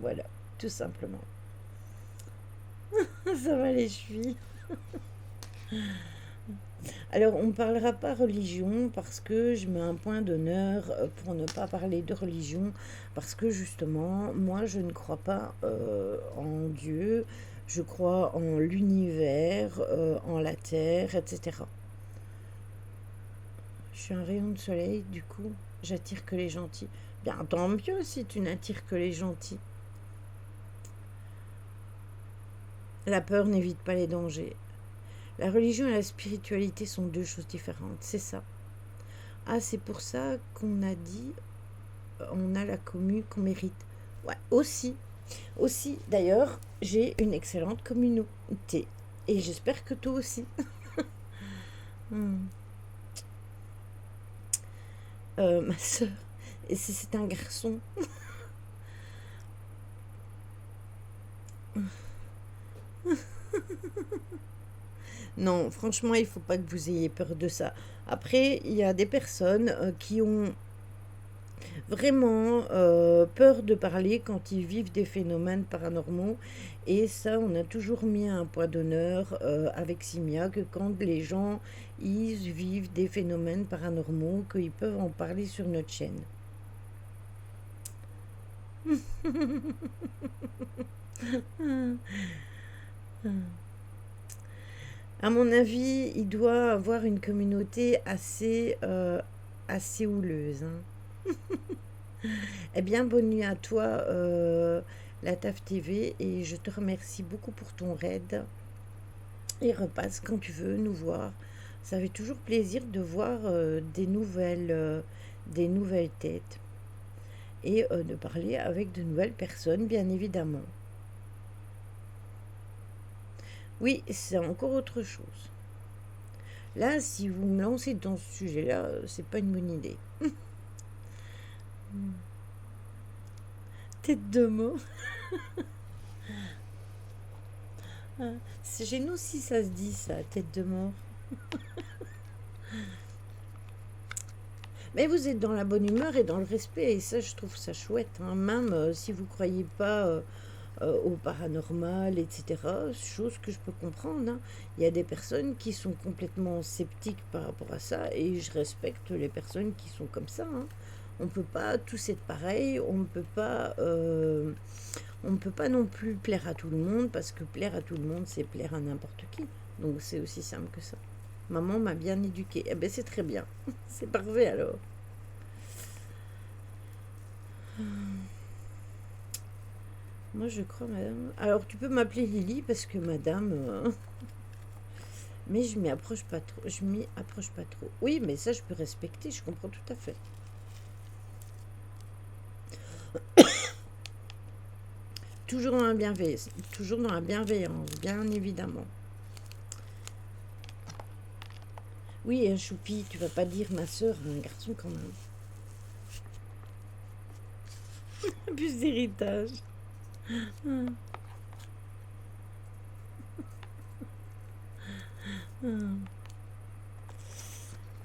Speaker 1: Voilà, tout simplement. Ça va les chevilles. Alors, on ne parlera pas religion parce que je mets un point d'honneur pour ne pas parler de religion parce que justement, moi, je ne crois pas en Dieu, je crois en l'univers, en la terre, etc. Je suis un rayon de soleil, du coup, j'attire que les gentils. Bien, tant mieux si tu n'attires que les gentils. La peur n'évite pas les dangers. La religion et la spiritualité sont deux choses différentes, c'est ça. Ah, c'est pour ça qu'on a dit, on a la commu qu'on mérite. Ouais, aussi. Aussi, d'ailleurs, j'ai une excellente communauté. Et j'espère que toi aussi. Hmm. Ma soeur, et si c'est un garçon. Non, franchement, il faut pas que vous ayez peur de ça. Après, il y a des personnes qui ont vraiment peur de parler quand ils vivent des phénomènes paranormaux. Et ça, on a toujours mis un point d'honneur avec Simia que quand les gens ils vivent des phénomènes paranormaux, qu'ils peuvent en parler sur notre chaîne. À mon avis, il doit avoir une communauté assez houleuse, hein. Eh bien, bonne nuit à toi, la TAF TV, et je te remercie beaucoup pour ton raid. Et repasse quand tu veux nous voir. Ça fait toujours plaisir de voir des nouvelles têtes et de parler avec de nouvelles personnes, bien évidemment. Oui, c'est encore autre chose. Là, si vous me lancez dans ce sujet-là, c'est pas une bonne idée. Tête de mort. C'est chez nous si ça se dit ça, tête de mort. Mais vous êtes dans la bonne humeur et dans le respect, et ça, je trouve ça chouette, hein. Même si vous croyez pas au paranormal, etc., chose que je peux comprendre, hein. Il y a des personnes qui sont complètement sceptiques par rapport à ça, et je respecte les personnes qui sont comme ça, hein. On ne peut pas tous être pareil, on ne peut pas non plus plaire à tout le monde, parce que plaire à tout le monde, c'est plaire à n'importe qui. Donc c'est aussi simple que ça. Maman m'a bien éduquée. Eh ben c'est très bien. C'est parfait alors. Moi je crois, madame. Alors tu peux m'appeler Lily parce que madame. Mais je m'y approche pas trop. Je m'y approche pas trop. Oui, mais ça je peux respecter, je comprends tout à fait. Toujours dans la bienveillance. Toujours dans la bienveillance, bien évidemment. Oui, un choupi, tu vas pas dire ma soeur à un garçon quand même. Plus d'héritage.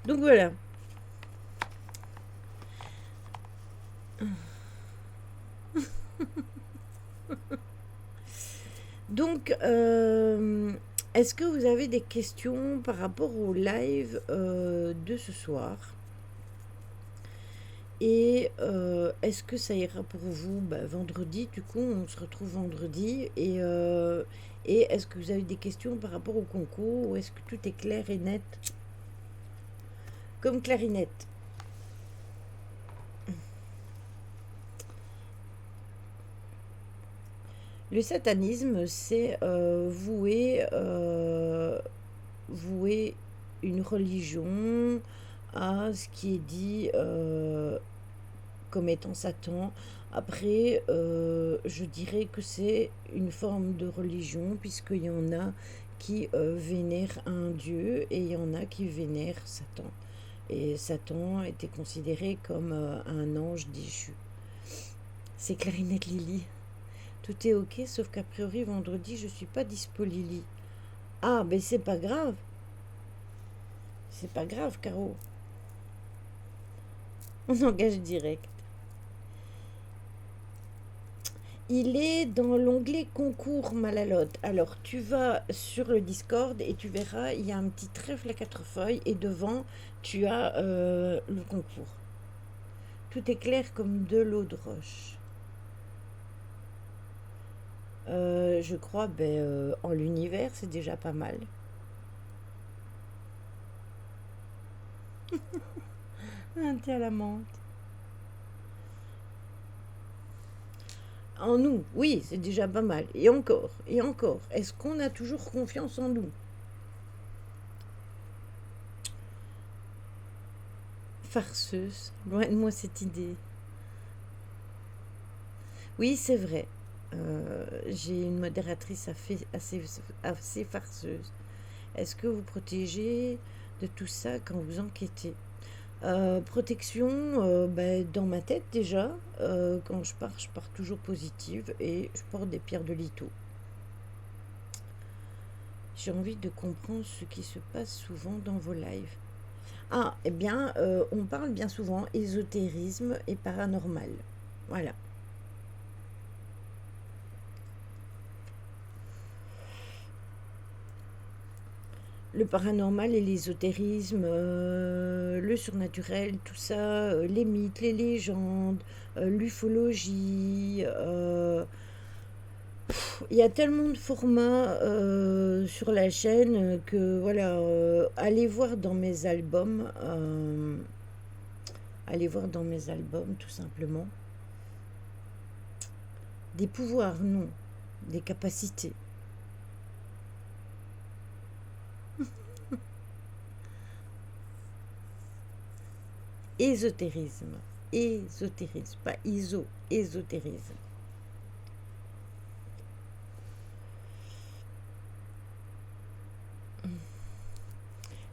Speaker 1: Donc voilà. Donc, est-ce que vous avez des questions par rapport au live de ce soir? Et est-ce que ça ira pour vous vendredi? Du coup, on se retrouve vendredi. Et est-ce que vous avez des questions par rapport au concours ou est-ce que tout est clair et net? Comme clarinette. Le satanisme, c'est vouer une religion à ce qui est dit comme étant Satan. Après, je dirais que c'est une forme de religion, puisqu'il y en a qui vénèrent un dieu et il y en a qui vénèrent Satan. Et Satan était considéré comme un ange déchu. C'est Clarinette Lily. Tout est ok, sauf qu'a priori, vendredi, je suis pas dispo, Lily. Ah, ben c'est pas grave. C'est pas grave, Caro. On engage direct. Il est dans l'onglet concours, Malalote. Alors, tu vas sur le Discord et tu verras, il y a un petit trèfle à 4 feuilles et devant, tu as le concours. Tout est clair comme de l'eau de roche. Je crois, en l'univers, c'est déjà pas mal. Un thé à la menthe. En nous, oui, c'est déjà pas mal. Et encore, et encore. Est-ce qu'on a toujours confiance en nous? Farceuse. Loin de moi cette idée. Oui, c'est vrai. J'ai une modératrice assez farceuse. Est-ce que vous protégez de tout ça quand vous enquêtez? Protection, dans ma tête déjà. Quand je pars toujours positive et je porte des pierres de litho. J'ai envie de comprendre ce qui se passe souvent dans vos lives. Ah, eh bien, on parle bien souvent ésotérisme et paranormal. Voilà. Le paranormal et l'ésotérisme, le surnaturel, tout ça, les mythes, les légendes, l'ufologie. Il y a tellement de formats sur la chaîne que voilà, allez voir dans mes albums. Allez voir dans mes albums tout simplement. Des pouvoirs, non. Des capacités. Ésotérisme. Ésotérisme, pas iso, ésotérisme.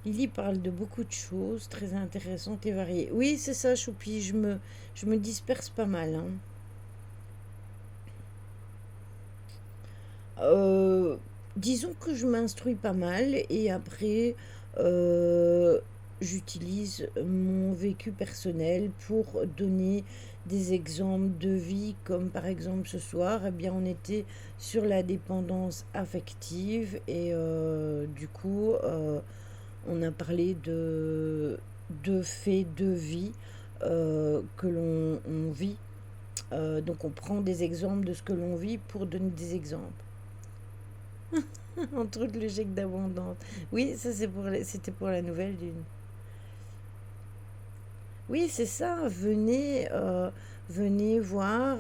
Speaker 1: Lily parle de beaucoup de choses très intéressantes et variées. Oui, c'est ça, Choupi, je me disperse pas mal, hein. Disons que je m'instruis pas mal et après, euh, j'utilise mon vécu personnel pour donner des exemples de vie, comme par exemple ce soir, eh bien, on était sur la dépendance affective et du coup, on a parlé de faits de vie que on vit. Donc on prend des exemples de ce que l'on vit pour donner des exemples. Entre autres, le chèque d'abondance. Oui, ça c'était pour la nouvelle lune. Oui, c'est ça. Venez voir.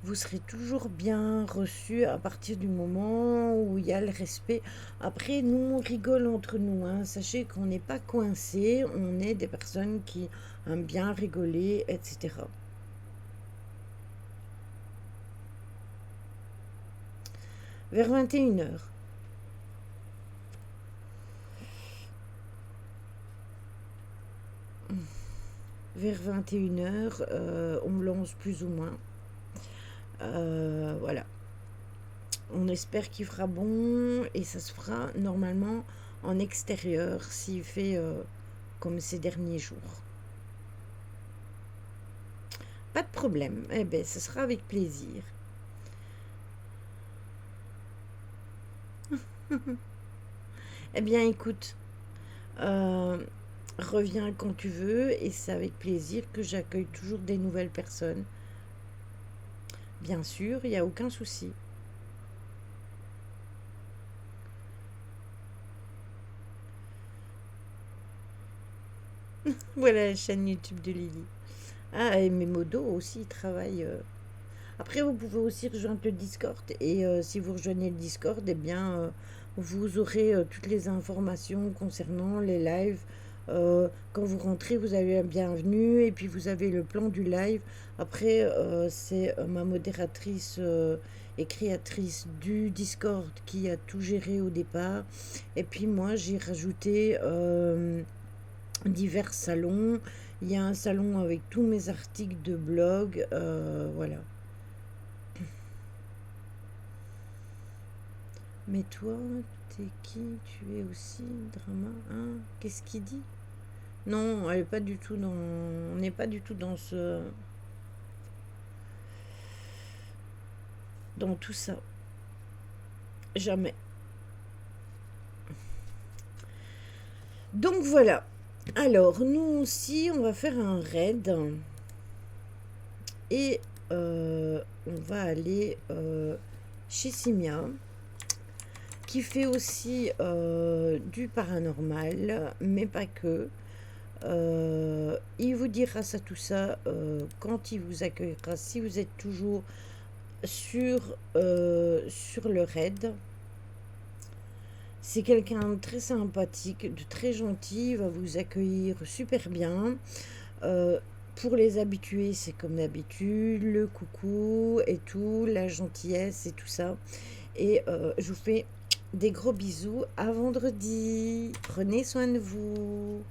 Speaker 1: Vous serez toujours bien reçu à partir du moment où il y a le respect. Après, nous, on rigole entre nous, hein. Sachez qu'on n'est pas coincés. On est des personnes qui aiment bien rigoler, etc. Vers 21 heures. Vers 21 heures, on lance plus ou moins. Voilà. On espère qu'il fera bon et ça se fera normalement en extérieur s'il fait comme ces derniers jours. Pas de problème. Eh bien, ce sera avec plaisir. Eh bien, écoute, euh, reviens quand tu veux et c'est avec plaisir que j'accueille toujours des nouvelles personnes. Bien sûr, il n'y a aucun souci. Voilà la chaîne YouTube de Lily. Ah, et mes modos aussi, ils travaillent. Après, vous pouvez aussi rejoindre le Discord. Et si vous rejoignez le Discord, eh bien, vous aurez toutes les informations concernant les lives Quand vous rentrez, vous avez la bienvenue et puis vous avez le plan du live. Après, c'est ma modératrice et créatrice du Discord qui a tout géré au départ. Et puis moi, j'ai rajouté divers salons. Il y a un salon avec tous mes articles de blog. Voilà. Mais toi, t'es qui? Tu es aussi drama? Hein? Qu'est-ce qu'il dit? Non, elle est pas du tout dans. On n'est pas du tout dans ce. Dans tout ça. Jamais. Donc voilà. Alors, nous aussi, on va faire un raid. Et on va aller chez Simia, qui fait aussi du paranormal, mais pas que. Il vous dira ça, tout ça, quand il vous accueillera, si vous êtes toujours sur le raid. C'est quelqu'un de très sympathique, de très gentil, il va vous accueillir super bien. Pour les habitués, c'est comme d'habitude, le coucou et tout, la gentillesse et tout ça. Et je vous fais des gros bisous à vendredi. Prenez soin de vous.